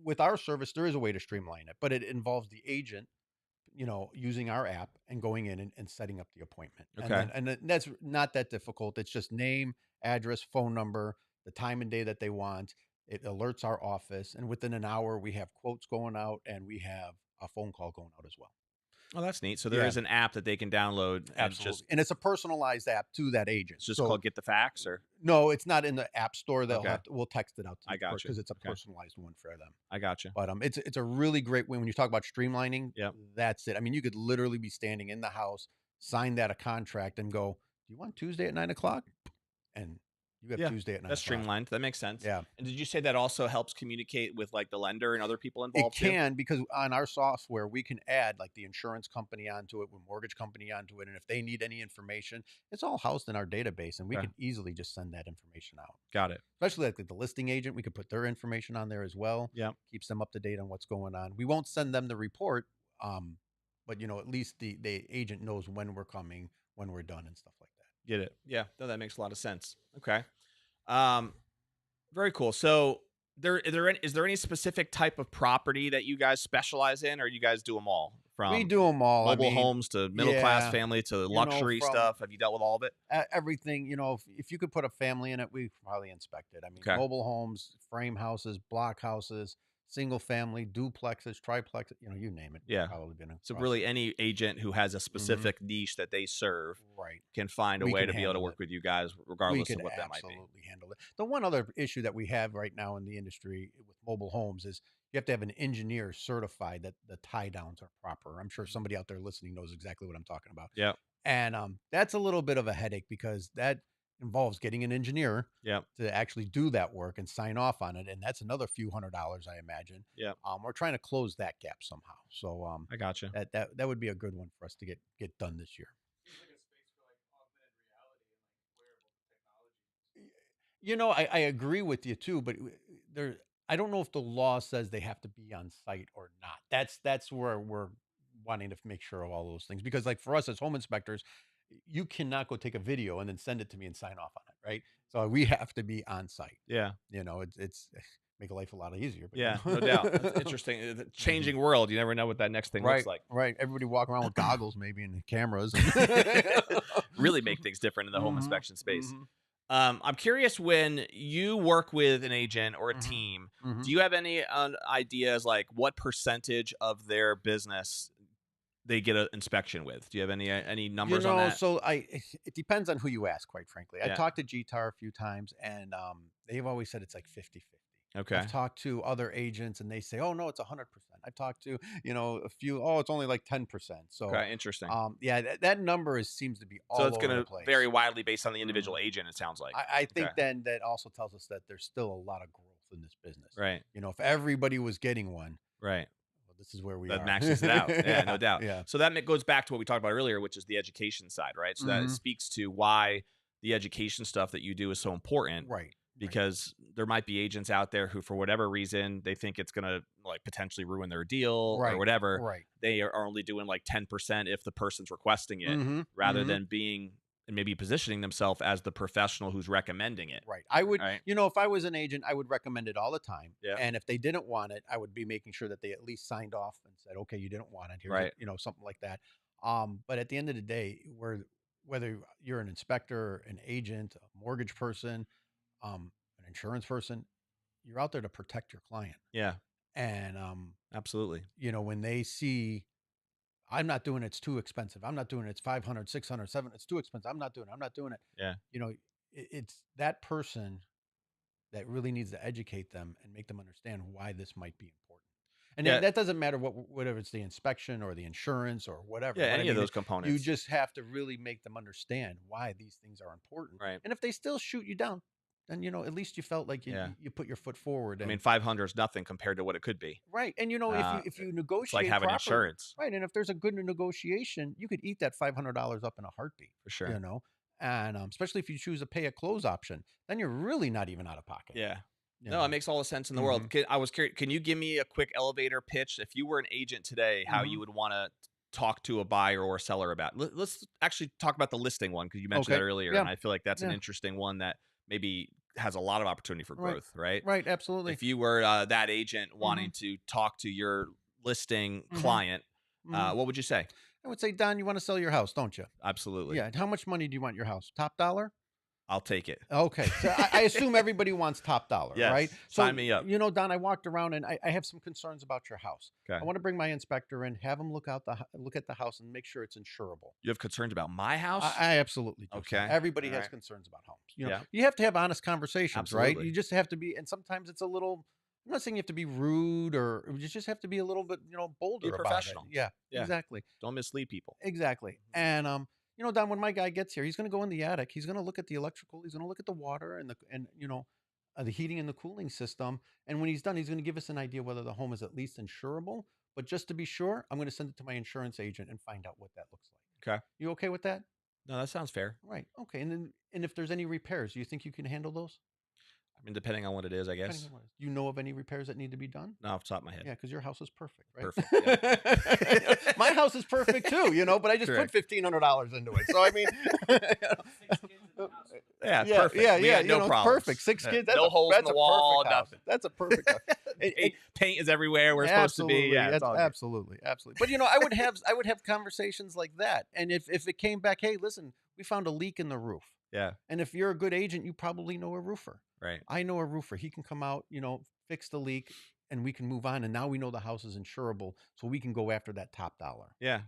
Speaker 2: with our service, there is a way to streamline it, but it involves the agent using our app and going in and setting up the appointment.
Speaker 1: Okay.
Speaker 2: And then that's not that difficult. It's just name, address, phone number, the time and day that they want. It alerts our office, and within an hour, we have quotes going out and we have a phone call going out as well.
Speaker 1: Oh, that's neat. So there
Speaker 2: Yeah,
Speaker 1: is an app that they can download and
Speaker 2: absolutely. And it's a personalized app to that agent.
Speaker 1: it's just
Speaker 2: So
Speaker 1: called Get the Facts or
Speaker 2: no, it's not in the app store.
Speaker 1: okay.
Speaker 2: We'll text it out to
Speaker 1: I
Speaker 2: them
Speaker 1: got you.
Speaker 2: because it's a
Speaker 1: Okay.
Speaker 2: personalized one for them.
Speaker 1: I got you.
Speaker 2: But it's a really great way when you talk about streamlining.
Speaker 1: Yep.
Speaker 2: That's it. I mean, you could literally be standing in the house, sign that a contract, and go, "Do you want Tuesday at 9 o'clock?" And you have
Speaker 1: Yeah.
Speaker 2: Tuesday at nine
Speaker 1: That's
Speaker 2: o'clock.
Speaker 1: streamlined. That makes sense.
Speaker 2: Yeah,
Speaker 1: And did you say that also helps communicate with like the lender and other people
Speaker 2: it
Speaker 1: involved too?
Speaker 2: can because on our software we can add like the insurance company onto it, with mortgage company onto it, and if they need any information, it's all housed in our database, and we
Speaker 1: Okay.
Speaker 2: can easily just send that information out.
Speaker 1: Got it.
Speaker 2: Especially like the listing agent, we could put their information on there as well.
Speaker 1: Yeah.
Speaker 2: Keeps them up to date on what's going on. We won't send them the report, but at least the agent knows when we're coming, when we're done, and stuff like that.
Speaker 1: Get it. Yeah. No, that makes a lot of sense. Okay. Um, very cool. So is there any specific type of property that you guys specialize in, or you guys do them all
Speaker 2: We
Speaker 1: from
Speaker 2: do them all.
Speaker 1: mobile homes to middle class
Speaker 2: yeah,
Speaker 1: family to
Speaker 2: you know,
Speaker 1: luxury
Speaker 2: from
Speaker 1: stuff. Have you dealt with all of it?
Speaker 2: everything. You know, if you could put a family in it, we probably inspect it. I mean,
Speaker 1: Okay.
Speaker 2: mobile homes, frame houses, block houses, single family, duplexes, triplexes. You know, you name it.
Speaker 1: Yeah.
Speaker 2: Probably been
Speaker 1: So
Speaker 2: across.
Speaker 1: really, any agent who has a
Speaker 2: Mhm.
Speaker 1: specific niche that they serve
Speaker 2: Right.
Speaker 1: can find a
Speaker 2: We
Speaker 1: way
Speaker 2: can
Speaker 1: to be able to
Speaker 2: handle
Speaker 1: work
Speaker 2: it.
Speaker 1: with you guys,
Speaker 2: We
Speaker 1: regardless of
Speaker 2: could
Speaker 1: what that might be.
Speaker 2: absolutely handle it. The one other issue that we have right now in the industry with mobile homes is you have to have an engineer certified that the tie downs are proper. I'm sure somebody out there listening knows exactly what I'm talking about.
Speaker 1: Yep.
Speaker 2: And that's a little bit of a headache because that involves getting an engineer
Speaker 1: Yep.
Speaker 2: to actually do that work and sign off on it. And that's another few $100s, I imagine.
Speaker 1: Yep.
Speaker 2: We're trying to close that gap somehow. So
Speaker 1: I gotcha.
Speaker 2: that would be a good one for us to get done this year. You know, I agree with you too, but there, I don't know if the law says they have to be on site or not. That's where we're wanting to make sure of all those things because, like for us as home inspectors, you cannot go take a video and then send it to me and sign off on it, right? So we have to be on site.
Speaker 1: Yeah.
Speaker 2: You know, it's make life a lot easier. But,
Speaker 1: Yeah.
Speaker 2: you know.
Speaker 1: No doubt. That's interesting. The changing world. You never know what that next thing looks
Speaker 2: Right,
Speaker 1: like.
Speaker 2: right. Everybody walking around with goggles, maybe, and cameras.
Speaker 1: Really make things different in the home
Speaker 2: Mhm,
Speaker 1: inspection space.
Speaker 2: mhm,
Speaker 1: I'm curious, when you work with an agent or a
Speaker 2: mhm,
Speaker 1: team,
Speaker 2: mhm.
Speaker 1: do you have any ideas like what percentage of their business they get an inspection with? Do you have any
Speaker 2: You
Speaker 1: numbers on
Speaker 2: know,
Speaker 1: that?
Speaker 2: so it depends on who you ask, quite frankly. I
Speaker 1: Yeah.
Speaker 2: talked to GTAR a few times, and they've always said it's like 50-50.
Speaker 1: Okay.
Speaker 2: I've talked to other agents, and they say, "Oh no, it's 100%." I've talked to a few, "Oh, it's only like 10%." So,
Speaker 1: Okay. Interesting.
Speaker 2: yeah, that number seems to be
Speaker 1: So
Speaker 2: all
Speaker 1: it's
Speaker 2: over
Speaker 1: going
Speaker 2: the
Speaker 1: to
Speaker 2: place.
Speaker 1: vary widely based on the individual
Speaker 2: Mhm.
Speaker 1: agent, it sounds like.
Speaker 2: I
Speaker 1: Okay.
Speaker 2: think then that also tells us that there's still a lot of growth in this business.
Speaker 1: Right.
Speaker 2: You know, if everybody was getting one,
Speaker 1: Right.
Speaker 2: well, this is where we
Speaker 1: That
Speaker 2: are.
Speaker 1: maxes it out. Yeah, no
Speaker 2: Yeah,
Speaker 1: doubt.
Speaker 2: yeah.
Speaker 1: So that goes back to what we talked about earlier, which is the education side, right? So that
Speaker 2: Mhm.
Speaker 1: speaks to why the education stuff that you do is so important,
Speaker 2: Right, right.
Speaker 1: because there might be agents out there who, for whatever reason, they think it's going to like potentially ruin their deal or
Speaker 2: Right,
Speaker 1: whatever.
Speaker 2: right.
Speaker 1: They are only doing like 10% if the person's requesting it,
Speaker 2: Mhm,
Speaker 1: rather
Speaker 2: mhm.
Speaker 1: than being and maybe positioning themselves as the professional who's recommending it.
Speaker 2: Right. I would,
Speaker 1: Right.
Speaker 2: if I was an agent, I would recommend it all the time.
Speaker 1: Yeah.
Speaker 2: And if they didn't want it, I would be making sure that they at least signed off and said, "Okay, you didn't want it. Here's
Speaker 1: Right.
Speaker 2: something like that." But at the end of the day, whether you're an inspector, an agent, a mortgage person, an insurance person, you're out there to protect your client.
Speaker 1: Yeah.
Speaker 2: And
Speaker 1: Absolutely.
Speaker 2: when they see I'm not doing it, it's too expensive. I'm not doing it, it's 500, 600, 700, it's too expensive. I'm not doing it. I'm not doing it.
Speaker 1: Yeah.
Speaker 2: You know, it's that person that really needs to educate them and make them understand why this might be important. And
Speaker 1: Yeah.
Speaker 2: that doesn't matter whatever it's the inspection or the insurance or whatever.
Speaker 1: Yeah.
Speaker 2: What I
Speaker 1: Any of
Speaker 2: mean,
Speaker 1: those
Speaker 2: is you
Speaker 1: components.
Speaker 2: just have to really make them understand why these things are important.
Speaker 1: Right.
Speaker 2: And if they still shoot you down, then at least you felt like
Speaker 1: Yeah.
Speaker 2: you put your foot forward.
Speaker 1: I
Speaker 2: And
Speaker 1: mean, 500 is nothing compared to what it could be.
Speaker 2: right, and if you
Speaker 1: It's like
Speaker 2: negotiate
Speaker 1: having
Speaker 2: properly,
Speaker 1: insurance
Speaker 2: right, and if there's a good negotiation, you could eat that $500 up in a heartbeat.
Speaker 1: for sure.
Speaker 2: And especially if you choose to pay a close option, then you're really not even out of pocket.
Speaker 1: Yeah.
Speaker 2: You
Speaker 1: No, it
Speaker 2: know?
Speaker 1: makes all the sense in the
Speaker 2: Mhm.
Speaker 1: world. I was curious. Can you give me a quick elevator pitch if you were an agent today, how you
Speaker 2: Mhm.
Speaker 1: would want to talk to a buyer or a seller about? Let's actually talk about the listing one, because you mentioned that
Speaker 2: Okay.
Speaker 1: earlier,
Speaker 2: Yeah.
Speaker 1: and I feel like that's an
Speaker 2: Yeah.
Speaker 1: interesting one that maybe has a lot of opportunity for
Speaker 2: Right.
Speaker 1: growth, right?
Speaker 2: Right. Absolutely.
Speaker 1: If you were that agent wanting
Speaker 2: Mhm.
Speaker 1: to talk to your listing
Speaker 2: Mhm.
Speaker 1: client,
Speaker 2: Mhm.
Speaker 1: what would you say?
Speaker 2: I would say, Don, you want to sell your house, don't you?
Speaker 1: Absolutely.
Speaker 2: Yeah. How much money do you want your house? Top dollar?
Speaker 1: I'll take it.
Speaker 2: Okay. So I assume everybody wants top dollar, right?
Speaker 1: Yes.
Speaker 2: So,
Speaker 1: Sign me up.
Speaker 2: Don, I walked around and I have some concerns about your house.
Speaker 1: Okay.
Speaker 2: I want to bring my inspector in, have him look at the house and make sure it's insurable.
Speaker 1: You have concerns about my house?
Speaker 2: I absolutely do.
Speaker 1: Okay.
Speaker 2: Everybody
Speaker 1: All
Speaker 2: has
Speaker 1: right.
Speaker 2: concerns about homes.
Speaker 1: Yeah.
Speaker 2: You have to have honest conversations, right?
Speaker 1: Absolutely.
Speaker 2: You just have to be, and sometimes it's a little. I'm not saying you have to be rude, or you just have to be a little bit, bolder about it.
Speaker 1: professional.
Speaker 2: Yeah,
Speaker 1: Yeah.
Speaker 2: exactly,
Speaker 1: Don't mislead people.
Speaker 2: exactly. And Don, when my guy gets here, he's going to go in the attic. He's going to look at the electrical. He's going to look at the water the heating and the cooling system. And when he's done, he's going to give us an idea whether the home is at least insurable. But just to be sure, I'm going to send it to my insurance agent and find out what that looks like.
Speaker 1: Okay.
Speaker 2: You okay with that?
Speaker 1: No, that sounds fair.
Speaker 2: Right. Okay. And if there's any repairs, do you think you can handle those?
Speaker 1: I mean, depending on what it is, I
Speaker 2: Depending
Speaker 1: guess.
Speaker 2: on what do you know of any repairs that need to be done?
Speaker 1: No, off the top of my head.
Speaker 2: Yeah, because your house is perfect, right?
Speaker 1: Perfect,
Speaker 2: My house is perfect too, but I just
Speaker 1: Correct.
Speaker 2: put $1,500 into it. So I mean,
Speaker 1: Yeah,
Speaker 2: yeah,
Speaker 1: perfect.
Speaker 2: yeah,
Speaker 1: We
Speaker 2: yeah.
Speaker 1: got no
Speaker 2: it's
Speaker 1: problems.
Speaker 2: perfect. Six
Speaker 1: Yeah,
Speaker 2: kids.
Speaker 1: no holes in
Speaker 2: That's
Speaker 1: the
Speaker 2: a
Speaker 1: wall,
Speaker 2: perfect house.
Speaker 1: nothing.
Speaker 2: That's a perfect house.
Speaker 1: paint is everywhere where it's supposed to be. Yeah, it's all good.
Speaker 2: Absolutely. But I would have conversations like that. And if it came back, hey, listen, we found a leak in the roof.
Speaker 1: Yeah.
Speaker 2: And if you're a good agent, you probably know a roofer.
Speaker 1: Right.
Speaker 2: I know a roofer. He can come out, fix the leak, and we can move on. And now we know the house is insurable, so we can go after that top dollar.
Speaker 1: Yeah.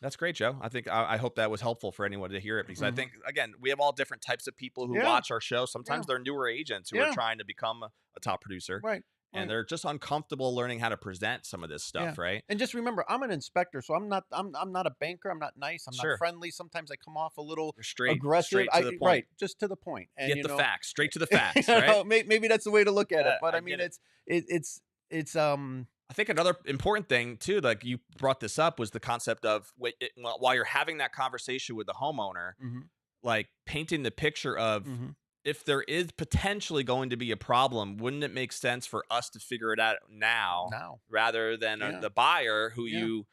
Speaker 2: That's
Speaker 1: great, Joe. I think I hope that was helpful for anyone to hear it, because I think, again, we have all different types of people who watch our show. Sometimes they're newer agents who are trying to become a top producer.
Speaker 2: Right.
Speaker 1: And they're just uncomfortable learning how to present some of this stuff, right?
Speaker 2: And just remember, I'm an inspector, so I'm not a banker. I'm not nice. I'm not friendly. Sometimes I come off a little aggressive.
Speaker 1: Straight to the point.
Speaker 2: Right, just to the point. And
Speaker 1: get the facts, straight to the facts, right?
Speaker 2: Maybe that's the way to look at it. But I mean, it's
Speaker 1: I think another important thing too, like you brought this up, was the concept of while you're having that conversation with the homeowner, like painting the picture of, if there is potentially going to be a problem, wouldn't it make sense for us to figure it out now rather than the buyer who you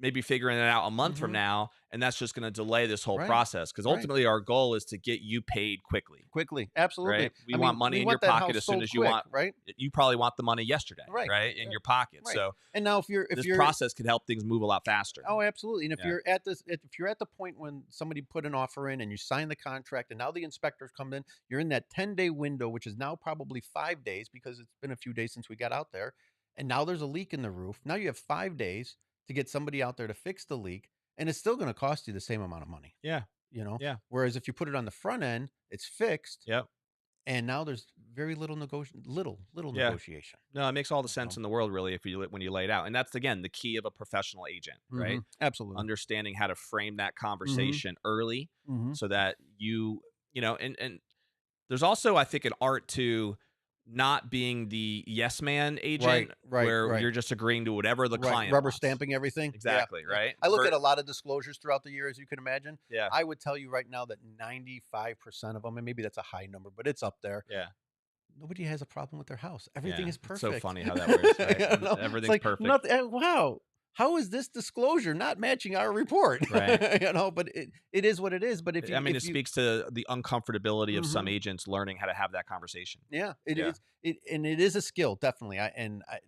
Speaker 1: may be figuring it out a month from now, and that's just going to delay this whole process? Because ultimately our goal is to get you paid quickly.
Speaker 2: Absolutely.
Speaker 1: Right? We want money in your pocket as soon as you want.
Speaker 2: Right?
Speaker 1: You probably want the money yesterday, right? In your pocket.
Speaker 2: Right.
Speaker 1: So,
Speaker 2: and now if
Speaker 1: this process could help things move a lot faster.
Speaker 2: Oh, absolutely. And if you're at the point when somebody put an offer in and you sign the contract, and now the inspectors come in, you're in that 10-day window, which is now probably 5 days, because it's been a few days since we got out there. And now there's a leak in the roof. Now you have 5 days to get somebody out there to fix the leak, and it's still going to cost you the same amount of money.
Speaker 1: Yeah.
Speaker 2: Whereas if you put it on the front end, it's fixed.
Speaker 1: Yep.
Speaker 2: And now there's very little negotiation.
Speaker 1: No, it makes all the sense in the world, really, when you lay it out. And that's, again, the key of a professional agent, right?
Speaker 2: Absolutely.
Speaker 1: Understanding how to frame that conversation early, so that and there's also, I think, an art to not being the yes man agent, where you're just agreeing to whatever the client
Speaker 2: rubber
Speaker 1: wants.
Speaker 2: Stamping everything.
Speaker 1: Exactly. Right.
Speaker 2: I look at a lot of disclosures throughout the year, as you can imagine.
Speaker 1: Yeah.
Speaker 2: I would tell you right now that 95% of them, and maybe that's a high number, but it's up there.
Speaker 1: Yeah.
Speaker 2: Nobody has a problem with their house. Everything is perfect.
Speaker 1: It's so funny how that works. Right? Everything's perfect.
Speaker 2: Wow. How is this disclosure not matching our report?
Speaker 1: Right.
Speaker 2: But it is what it is. But
Speaker 1: it speaks to the uncomfortability of some agents learning how to have that conversation.
Speaker 2: Yeah, it is. And it is a skill, definitely.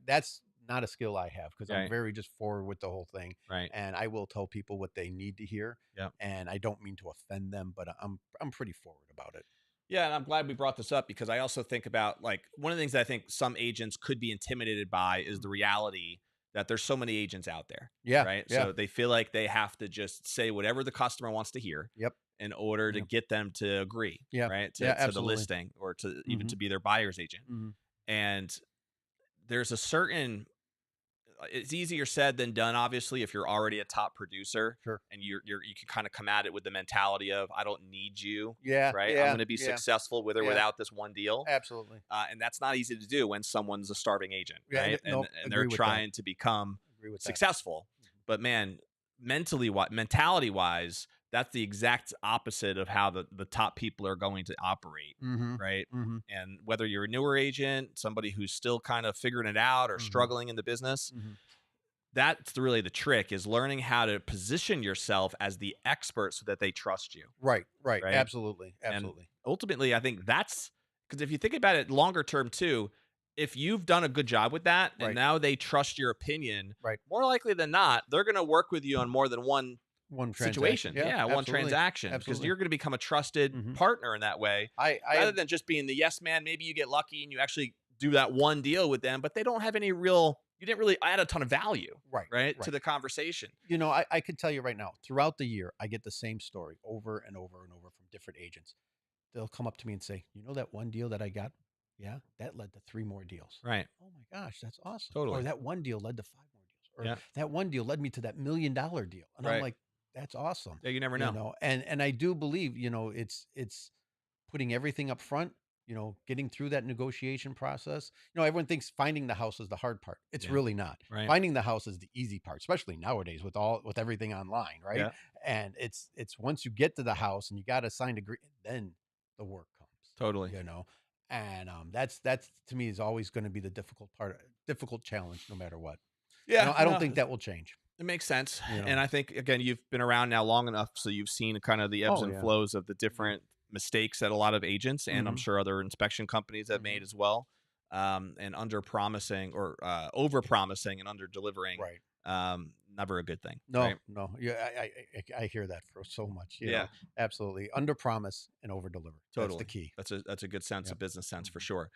Speaker 2: That's not a skill I have, because I'm very just forward with the whole thing.
Speaker 1: Right.
Speaker 2: And I will tell people what they need to hear.
Speaker 1: Yeah.
Speaker 2: And I don't mean to offend them, but I'm pretty forward about it.
Speaker 1: Yeah, and I'm glad we brought this up, because I also think about, like, one of the things that I think some agents could be intimidated by is the reality that there's so many agents out there.
Speaker 2: Yeah.
Speaker 1: Right.
Speaker 2: Yeah.
Speaker 1: So they feel like they have to just say whatever the customer wants to hear.
Speaker 2: Yep.
Speaker 1: In order to get them to agree.
Speaker 2: Yeah.
Speaker 1: Right. To the listing, or to even to be their buyer's agent. And there's a certain, it's easier said than done, obviously, if you're already a top producer.
Speaker 2: Sure.
Speaker 1: And you can kind of come at it with the mentality of, I don't need you.
Speaker 2: Yeah.
Speaker 1: Right.
Speaker 2: Yeah,
Speaker 1: I'm going to be successful with or without this one deal.
Speaker 2: Absolutely.
Speaker 1: And that's not easy to do when someone's a starving agent.
Speaker 2: Yeah,
Speaker 1: right. And they're trying to become successful. But man, mentality wise, that's the exact opposite of how the top people are going to operate. Right. And whether you're a newer agent, somebody who's still kind of figuring it out or struggling in the business, that's really the trick, is learning how to position yourself as the expert so that they trust you.
Speaker 2: Right. Absolutely.
Speaker 1: And ultimately, I think that's, because if you think about it longer term too, if you've done a good job with that, and now they trust your opinion, more likely than not, they're going to work with you on more than one situation. One transaction, because you're going to become a trusted partner in that way. Rather than just being the yes man. Maybe you get lucky and you actually do that one deal with them, but they don't have any you didn't really add a ton of value to the conversation.
Speaker 2: I could tell you right now, throughout the year, I get the same story over and over and over from different agents. They'll come up to me and say, that one deal that I got, that led to 3 more deals.
Speaker 1: Right.
Speaker 2: Oh my gosh, that's awesome.
Speaker 1: Totally.
Speaker 2: Or that one deal led to 5 more deals. Or that one deal led me to that $1 million deal. And I'm like, that's awesome.
Speaker 1: Yeah, you never know.
Speaker 2: And I do believe, it's putting everything up front, getting through that negotiation process. Everyone thinks finding the house is the hard part. It's really not.
Speaker 1: Right.
Speaker 2: Finding the house is the easy part, especially nowadays with everything online, right?
Speaker 1: Yeah.
Speaker 2: And it's once you get to the house and you got a signed agreement, then the work comes.
Speaker 1: Totally.
Speaker 2: And that's to me is always going to be the difficult challenge, no matter what.
Speaker 1: Yeah.
Speaker 2: I don't think that will change.
Speaker 1: It makes sense. And I think, again, you've been around now long enough, so you've seen kind of the ebbs and flows of the different mistakes that a lot of agents, and I'm sure other inspection companies have made as well. and under promising or over promising and under delivering,
Speaker 2: Right.
Speaker 1: never a good thing.
Speaker 2: No,
Speaker 1: right?
Speaker 2: no. Yeah, I hear that for so much. You
Speaker 1: Yeah.
Speaker 2: know, absolutely. Under promise and over deliver. That's the
Speaker 1: Totally.
Speaker 2: key.
Speaker 1: That's a good sense
Speaker 2: Yep.
Speaker 1: of business sense for
Speaker 2: Mhm.
Speaker 1: sure.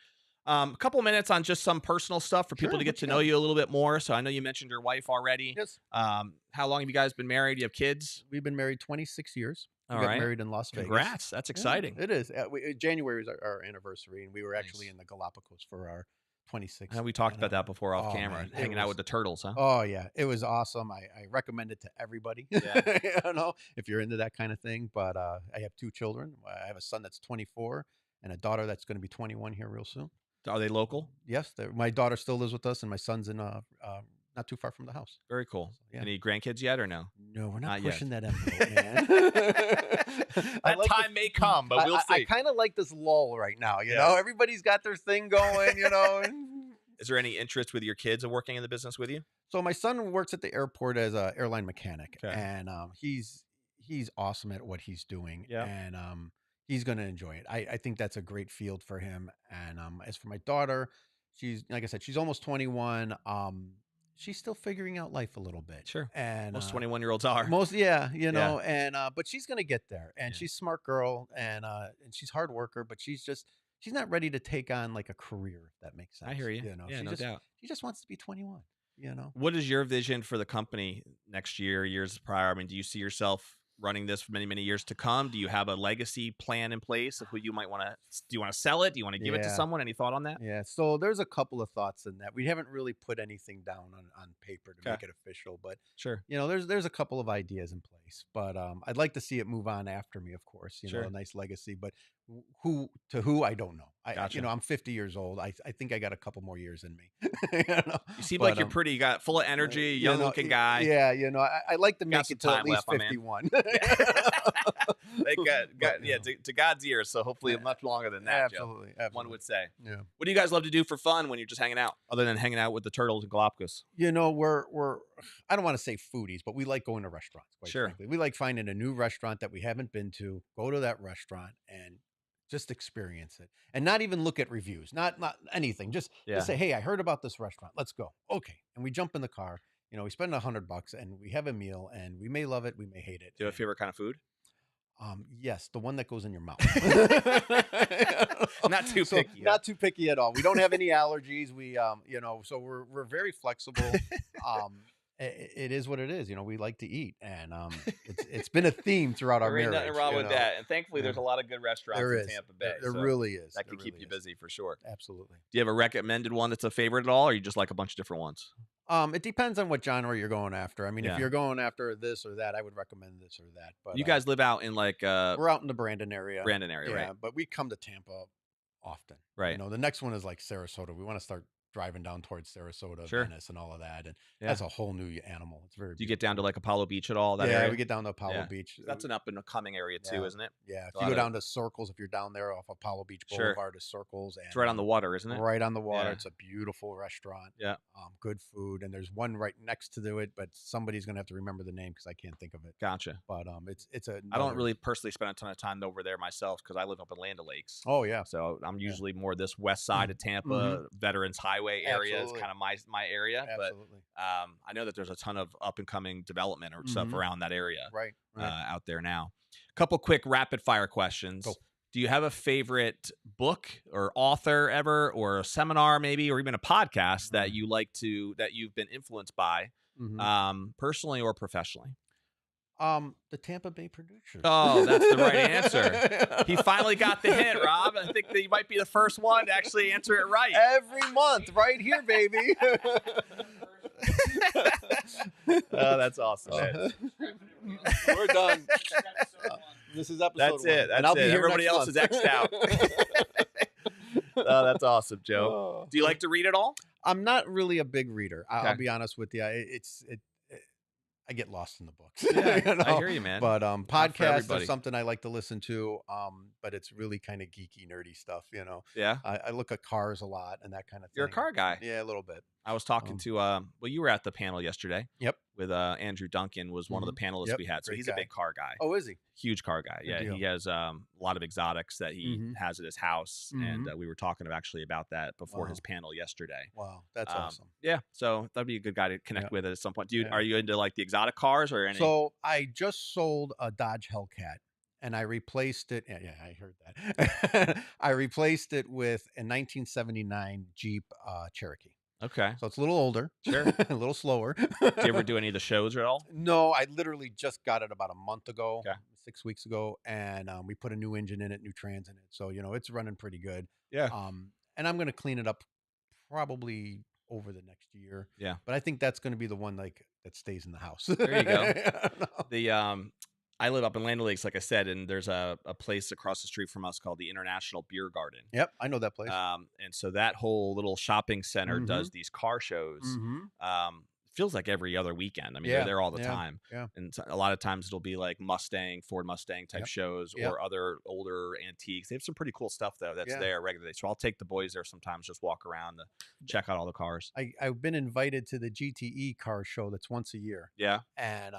Speaker 1: A couple minutes on just some personal stuff for people
Speaker 2: Sure.
Speaker 1: to get
Speaker 2: What
Speaker 1: to
Speaker 2: you
Speaker 1: know
Speaker 2: got?
Speaker 1: you a little bit more. So I know you mentioned your wife already.
Speaker 2: Yes.
Speaker 1: How long have you guys been married? You have kids?
Speaker 2: We've been married 26 years. We
Speaker 1: All
Speaker 2: got
Speaker 1: right.
Speaker 2: married in Las Vegas.
Speaker 1: Congrats. That's
Speaker 2: Yeah,
Speaker 1: exciting.
Speaker 2: it is. January is our anniversary, and we were actually
Speaker 1: Nice.
Speaker 2: in the Galapagos for our 26th.
Speaker 1: And we talked about that
Speaker 2: anniversary.
Speaker 1: before off
Speaker 2: Oh,
Speaker 1: camera,
Speaker 2: man, it
Speaker 1: hanging out
Speaker 2: was.
Speaker 1: with the turtles, huh?
Speaker 2: Oh yeah, it was awesome. I recommend it to everybody.
Speaker 1: Yeah.
Speaker 2: You know, if you're into that kind of thing. But I have 2 children. I have a son that's 24 and a daughter that's going to be 21 here real soon.
Speaker 1: Are they local?
Speaker 2: Yes, my daughter still lives with us, and my son's in not too far from the house.
Speaker 1: Very cool.
Speaker 2: So, yeah.
Speaker 1: Any grandkids yet or no?
Speaker 2: No, we're not
Speaker 1: Not yet.
Speaker 2: pushing that envelope, man.
Speaker 1: That time may come, but we'll
Speaker 2: I
Speaker 1: see.
Speaker 2: kind of like this lull right now. You
Speaker 1: Yeah.
Speaker 2: know, everybody's got their thing going. You know.
Speaker 1: Is there any interest with your kids in working in the business with you?
Speaker 2: So my son works at the airport as an airline mechanic,
Speaker 1: Okay.
Speaker 2: and he's awesome at what he's doing,
Speaker 1: Yeah.
Speaker 2: and he's going to enjoy it. I think that's a great field for him. And as for my daughter, she's, like I said, she's almost 21. She's still figuring out life a little bit.
Speaker 1: Sure.
Speaker 2: And
Speaker 1: Most 21-year-olds are.
Speaker 2: yeah, you know, and but she's going to get there, and
Speaker 1: Yeah.
Speaker 2: she's a smart girl, and she's hard worker, but she's not ready to take on like a career, if that makes sense.
Speaker 1: I hear you.
Speaker 2: You know,
Speaker 1: Yeah, no doubt.
Speaker 2: she just wants to be 21. You know.
Speaker 1: What is your vision for the company next year, years prior? I mean, do you see yourself running this for many, many years to come? Do you have a legacy plan in place of who you might want to? Do you want to sell it? Do you want to give it to
Speaker 2: Yeah.
Speaker 1: someone? Any thought on that?
Speaker 2: Yeah, so there's a couple of thoughts in that. We haven't really put anything down on paper to
Speaker 1: Okay.
Speaker 2: make it official, but
Speaker 1: Sure.
Speaker 2: you know, there's a couple of ideas in place. But I'd like to see it move on after me, of course. You
Speaker 1: Sure.
Speaker 2: know, a nice legacy. But who I don't know.
Speaker 1: Gotcha.
Speaker 2: You know, I'm 50 years old. I think I got a couple more years in me. You know?
Speaker 1: You seem
Speaker 2: But,
Speaker 1: like you're pretty got full of energy,
Speaker 2: you
Speaker 1: young
Speaker 2: know,
Speaker 1: looking guy.
Speaker 2: Yeah, you know, I like to
Speaker 1: Got
Speaker 2: make
Speaker 1: some
Speaker 2: it to at
Speaker 1: time
Speaker 2: least
Speaker 1: left, my man.
Speaker 2: 51.
Speaker 1: They got
Speaker 2: But, you
Speaker 1: yeah,
Speaker 2: know.
Speaker 1: to God's ears, so hopefully much longer than that, Joe.
Speaker 2: Absolutely,
Speaker 1: One
Speaker 2: absolutely.
Speaker 1: would say.
Speaker 2: Yeah.
Speaker 1: What do you guys love to do for fun when you're just hanging out, other than hanging out with the turtles in Galapagos?
Speaker 2: You know, we're I don't want to say foodies, but we like going to restaurants, quite
Speaker 1: Sure.
Speaker 2: frankly. We like finding a new restaurant that we haven't been to, go to that restaurant and just experience it. And not even look at reviews, not anything. Just say, hey, I heard about this restaurant. Let's go. Okay. And we jump in the car, you know, we spend $100 and we have a meal, and we may love it, we may hate it.
Speaker 1: Do you have a favorite kind of food?
Speaker 2: Yes, the one that goes in your mouth.
Speaker 1: Not too
Speaker 2: So,
Speaker 1: picky.
Speaker 2: not too picky at all. We don't have any allergies. We, you know, so we're very flexible. It is what it is. You know, we like to eat, and it's been a theme throughout our
Speaker 1: There ain't
Speaker 2: marriage.
Speaker 1: nothing wrong
Speaker 2: you
Speaker 1: with
Speaker 2: know?
Speaker 1: that. And thankfully,
Speaker 2: Yeah.
Speaker 1: there's a lot of good restaurants
Speaker 2: There
Speaker 1: in
Speaker 2: is.
Speaker 1: Tampa Bay.
Speaker 2: There
Speaker 1: so
Speaker 2: really is.
Speaker 1: that
Speaker 2: There
Speaker 1: can keep
Speaker 2: really
Speaker 1: you
Speaker 2: is.
Speaker 1: busy for sure.
Speaker 2: Absolutely.
Speaker 1: Do you have a recommended one that's a favorite at all, or you just like a bunch of different ones?
Speaker 2: It depends on what genre you're going after. I mean,
Speaker 1: Yeah.
Speaker 2: if you're going after this or that, I would recommend this or that. But
Speaker 1: You guys live out in like
Speaker 2: we're out in the Brandon area.
Speaker 1: Brandon area,
Speaker 2: Yeah,
Speaker 1: right?
Speaker 2: but we come to Tampa often.
Speaker 1: Right.
Speaker 2: You know, the next one is like Sarasota. We want to start driving down towards Sarasota,
Speaker 1: Sure.
Speaker 2: Venice, and all of that. And
Speaker 1: Yeah.
Speaker 2: that's a whole new animal. It's very.
Speaker 1: Do you get down to like Apollo Beach at all? That
Speaker 2: yeah,
Speaker 1: area?
Speaker 2: we get down to Apollo
Speaker 1: Yeah.
Speaker 2: Beach.
Speaker 1: That's an up and coming area too,
Speaker 2: Yeah.
Speaker 1: isn't it?
Speaker 2: Yeah, if
Speaker 1: a
Speaker 2: you
Speaker 1: lot
Speaker 2: go
Speaker 1: of-
Speaker 2: down to Circles, if you're down there off Apollo Beach
Speaker 1: Sure.
Speaker 2: Boulevard to Circles, and
Speaker 1: It's right on the water, isn't it?
Speaker 2: right on the water.
Speaker 1: Yeah.
Speaker 2: It's a beautiful restaurant.
Speaker 1: Yeah.
Speaker 2: Good food, and there's one right next to it, but somebody's gonna have to remember the name because I can't think of it.
Speaker 1: Gotcha.
Speaker 2: But it's a.
Speaker 1: I don't really personally spend a ton of time over there myself because I live up in Land O'Lakes.
Speaker 2: Oh yeah.
Speaker 1: So I'm usually more this west side of Tampa,
Speaker 2: Mhm.
Speaker 1: Veterans Highway area
Speaker 2: Absolutely.
Speaker 1: is kind of my area.
Speaker 2: Absolutely.
Speaker 1: But I know that there's a ton of up and coming development or stuff
Speaker 2: Mhm.
Speaker 1: around that area
Speaker 2: Right.
Speaker 1: out there now. Couple quick rapid fire questions.
Speaker 2: Go.
Speaker 1: Do you have a favorite book or author ever, or a seminar maybe, or even a podcast that you like that you've been influenced by, personally or professionally?
Speaker 2: The Tampa Bay Producers.
Speaker 1: Oh, that's the right answer. He finally got the hint, Rob. I think that you might be the first one to actually answer it right.
Speaker 2: Every month, right here, baby.
Speaker 1: Oh, that's awesome.
Speaker 2: We're done. This is episode
Speaker 1: That's
Speaker 2: one.
Speaker 1: it.
Speaker 2: And
Speaker 1: That's
Speaker 2: I'll be
Speaker 1: it.
Speaker 2: here
Speaker 1: Everybody
Speaker 2: next
Speaker 1: else
Speaker 2: month.
Speaker 1: is X'd out. Oh, that's awesome, Joe.
Speaker 2: Oh.
Speaker 1: Do you like to read at all?
Speaker 2: I'm not really a big reader. I'll
Speaker 1: Okay.
Speaker 2: be honest with you. I get lost in the books.
Speaker 1: Yeah,
Speaker 2: you know?
Speaker 1: I hear you, man.
Speaker 2: But
Speaker 1: for
Speaker 2: podcasts are
Speaker 1: everybody.
Speaker 2: something I like to listen to. But it's really kind of geeky, nerdy stuff. You know,
Speaker 1: Yeah.
Speaker 2: I look at cars a lot and that kind of thing.
Speaker 1: You're a car guy.
Speaker 2: Yeah, a little bit.
Speaker 1: I was talking to, well, you were at the panel yesterday.
Speaker 2: Yep.
Speaker 1: with Andrew Duncan was one of the panelists
Speaker 2: Yep,
Speaker 1: we had. So
Speaker 2: great
Speaker 1: he's a
Speaker 2: guy.
Speaker 1: big car guy.
Speaker 2: Oh, is he?
Speaker 1: Huge car guy.
Speaker 2: Good
Speaker 1: Yeah,
Speaker 2: deal.
Speaker 1: he has a lot of exotics that he has at his house, and we were talking actually about that before his panel yesterday.
Speaker 2: Wow, that's awesome.
Speaker 1: Yeah, so that'd be a good guy to connect with at some point. Dude,
Speaker 2: Yeah.
Speaker 1: are you into like the exotic cars or any?
Speaker 2: So I just sold a Dodge Hellcat, and I replaced it. Yeah, I heard that. I replaced it with a 1979 Jeep Cherokee.
Speaker 1: Okay,
Speaker 2: So it's a little older,
Speaker 1: sure.
Speaker 2: a little slower.
Speaker 1: Do you ever do any of the shows at all?
Speaker 2: No, I literally just got it about a month ago,
Speaker 1: Okay.
Speaker 2: 6 weeks ago, and we put a new engine in it, new trans in it. So it's running pretty good.
Speaker 1: Yeah.
Speaker 2: And I'm gonna clean it up probably over the next year.
Speaker 1: Yeah.
Speaker 2: But I think that's gonna be the one like that stays in the house.
Speaker 1: There you go. The I live up in Land O'Lakes, like I said, and there's a place across the street from us called the International Beer Garden.
Speaker 2: Yep, I know that place.
Speaker 1: And so that whole little shopping center does these car shows. Feels like every other weekend. I mean, they're there all the time.
Speaker 2: Yeah.
Speaker 1: And a lot of times it'll be like Ford Mustang type shows or other older antiques. They have some pretty cool stuff though that's there regularly. So I'll take the boys there sometimes, just walk around to check out all the cars.
Speaker 2: I've been invited to the GTE car show that's once a year.
Speaker 1: Yeah.
Speaker 2: And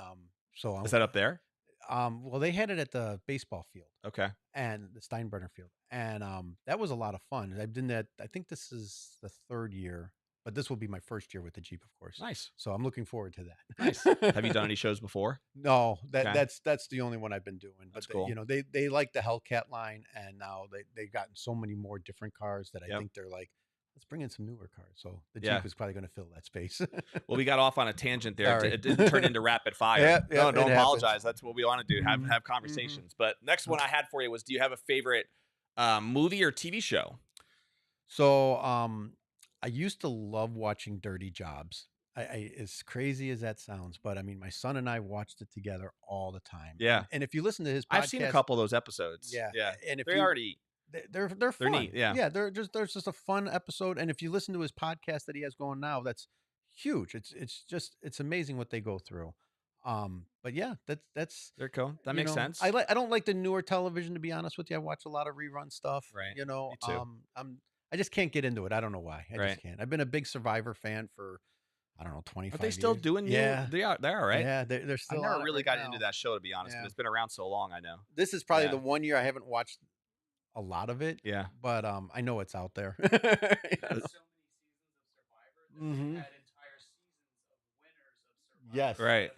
Speaker 2: so
Speaker 1: is that up there?
Speaker 2: Well, they had it at the baseball field.
Speaker 1: Okay.
Speaker 2: And the Steinbrenner field. And that was a lot of fun. I've done that. I think this is the third year, but this will be my first year with the Jeep, of course.
Speaker 1: Nice.
Speaker 2: So I'm looking forward to that.
Speaker 1: Nice. Have you done any shows before?
Speaker 2: No, that's the only one I've been doing. But
Speaker 1: that's cool.
Speaker 2: They like the Hellcat line, and now they've gotten so many more different cars that I think they're like, let's bring in some newer cars. So the Jeep is probably going to fill that space.
Speaker 1: Well, we got off on a tangent there. It didn't turn into rapid fire. No, don't apologize. That's what we want to do. Have conversations. But next one I had for you was, do you have a favorite movie or TV show?
Speaker 2: So I used to love watching Dirty Jobs. I as crazy as that sounds, but I mean, my son and I watched it together all the time.
Speaker 1: Yeah.
Speaker 2: And if you listen to his podcast,
Speaker 1: I've seen a couple of those episodes.
Speaker 2: Yeah.
Speaker 1: And if they're
Speaker 2: fun.
Speaker 1: Neat, yeah.
Speaker 2: There's just a fun episode. And if you listen to his podcast that he has going now, that's huge. It's amazing what they go through. But yeah, that's
Speaker 1: they're cool. That makes sense.
Speaker 2: I don't like the newer television, to be honest with you. I watch a lot of rerun stuff.
Speaker 1: Right.
Speaker 2: Me
Speaker 1: too.
Speaker 2: I just can't get into it. I don't know why. I just can't. I've been a big Survivor fan for, I don't know, 25 years.
Speaker 1: Are they still doing new?
Speaker 2: Yeah.
Speaker 1: They are, right?
Speaker 2: Yeah, they're still.
Speaker 1: I've never really gotten into that show, to be honest, but it's been around so long, I know.
Speaker 2: This is probably the one year I haven't watched a lot of it.
Speaker 1: Yeah.
Speaker 2: But I know it's out there.
Speaker 3: So many seasons of Survivor that they've had entire seasons of winners of Survivor.
Speaker 2: Yes.
Speaker 1: Right.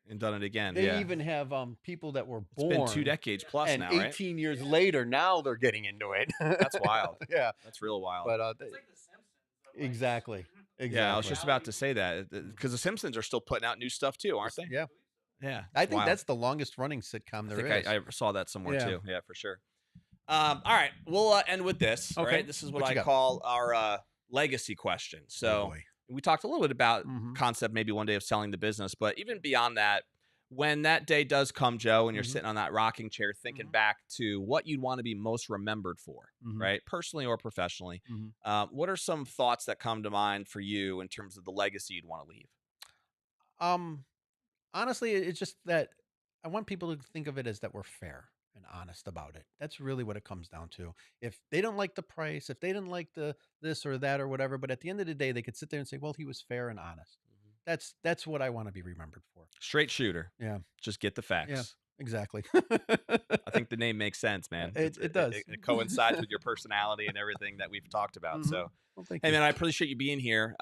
Speaker 1: And done it again.
Speaker 2: They even have people that were born.
Speaker 1: It's been 2 decades plus
Speaker 2: and
Speaker 1: now,
Speaker 2: 18 years later, now they're getting into it.
Speaker 1: That's wild.
Speaker 2: Yeah.
Speaker 1: That's real wild.
Speaker 2: But
Speaker 3: It's like The Simpsons.
Speaker 2: exactly.
Speaker 1: Yeah, I was just about to say that because the Simpsons are still putting out new stuff too, aren't they?
Speaker 2: Yeah.
Speaker 1: Yeah.
Speaker 2: I think that's the longest running sitcom there is.
Speaker 1: I saw that somewhere too. Yeah, for sure. All right, we'll end with this.
Speaker 2: Okay.
Speaker 1: All right, this is what I call our legacy question. So we talked a little bit about concept, maybe one day of selling the business, but even beyond that, when that day does come, Joe, and you're sitting on that rocking chair thinking back to what you'd want to be most remembered for, right? Personally or professionally. What are some thoughts that come to mind for you in terms of the legacy you'd want to leave?
Speaker 2: Honestly, it's just that I want people to think of it as that we're fair and honest about it. That's really what it comes down to. If they don't like the price, if they didn't like the this or that or whatever, but at the end of the day, they could sit there and say, well, he was fair and honest. That's what I want to be remembered for.
Speaker 1: Straight shooter.
Speaker 2: Yeah.
Speaker 1: Just get the facts.
Speaker 2: Yeah, exactly.
Speaker 1: I think the name makes sense, man.
Speaker 2: It does.
Speaker 1: It coincides with your personality and everything that we've talked about. So,
Speaker 2: thank
Speaker 1: hey,
Speaker 2: you.
Speaker 1: man, I appreciate you being here.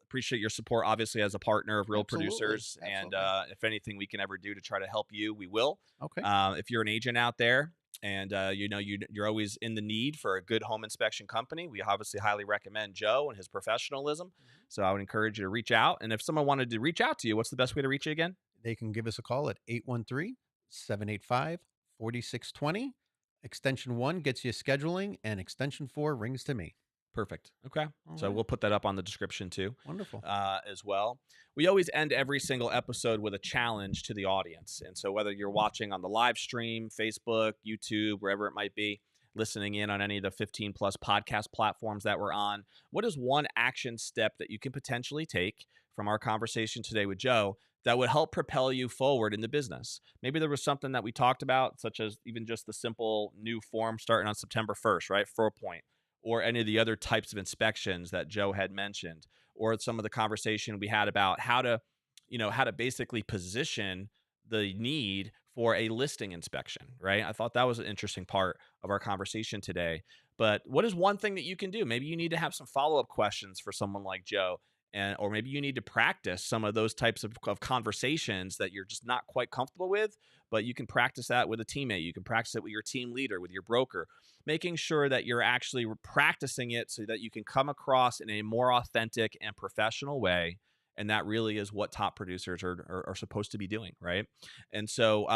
Speaker 1: Appreciate your support, obviously, as a partner of Real Producers. And if anything we can ever do to try to help you, we will.
Speaker 2: Okay.
Speaker 1: If you're an agent out there and you're always in the need for a good home inspection company, we obviously highly recommend Joe and his professionalism. So I would encourage you to reach out. And if someone wanted to reach out to you, what's the best way to reach you again?
Speaker 2: They can give us a call at 813-785-4620. Extension 1 gets you scheduling, and extension 4 rings to me.
Speaker 1: Perfect. Okay. So we'll put that up on the description too.
Speaker 2: Wonderful.
Speaker 1: As well. We always end every single episode with a challenge to the audience. And so whether you're watching on the live stream, Facebook, YouTube, wherever it might be, listening in on any of the 15 plus podcast platforms that we're on, what is one action step that you can potentially take from our conversation today with Joe that would help propel you forward in the business? Maybe there was something that we talked about, such as even just the simple new form starting on September 1st, right? 4-point. Or any of the other types of inspections that Joe had mentioned, or some of the conversation we had about how to, how to basically position the need for a listing inspection, right? I thought that was an interesting part of our conversation today. But what is one thing that you can do? Maybe you need to have some follow-up questions for someone like Joe, and or maybe you need to practice some of those types of conversations that you're just not quite comfortable with, but you can practice that with a teammate. You can practice it with your team leader, with your broker, making sure that you're actually practicing it so that you can come across in a more authentic and professional way. And that really is what top producers are supposed to be doing, right? And so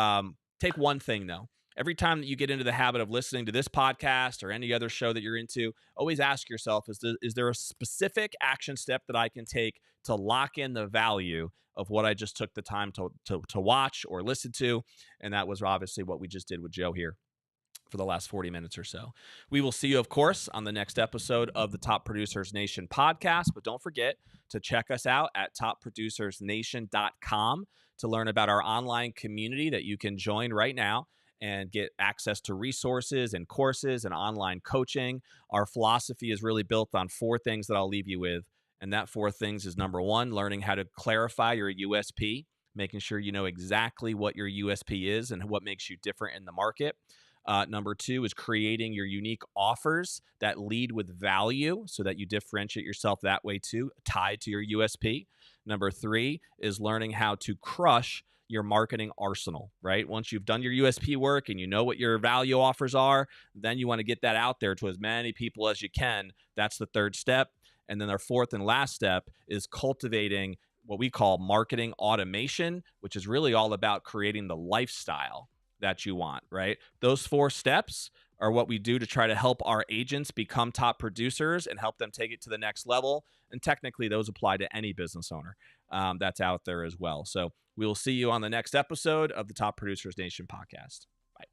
Speaker 1: take one thing though. Every time that you get into the habit of listening to this podcast or any other show that you're into, always ask yourself, is there a specific action step that I can take to lock in the value of what I just took the time to watch or listen to? And that was obviously what we just did with Joe here for the last 40 minutes or so. We will see you, of course, on the next episode of the Top Producers Nation podcast. But don't forget to check us out at topproducersnation.com to learn about our online community that you can join right now and get access to resources and courses and online coaching. Our philosophy is really built on 4 things that I'll leave you with. And that 4 things is number 1, learning how to clarify your USP, making sure you know exactly what your USP is and what makes you different in the market. Number 2 is creating your unique offers that lead with value so that you differentiate yourself that way too, tied to your USP. Number 3 is learning how to crush your marketing arsenal, right? Once you've done your USP work and you know what your value offers are, then you want to get that out there to as many people as you can. That's the 3rd step. And then our 4th and last step is cultivating what we call marketing automation, which is really all about creating the lifestyle that you want, right? Those 4 steps are what we do to try to help our agents become top producers and help them take it to the next level. And technically, those apply to any business owner that's out there as well. So we will see you on the next episode of the Top Producers Nation podcast. Bye.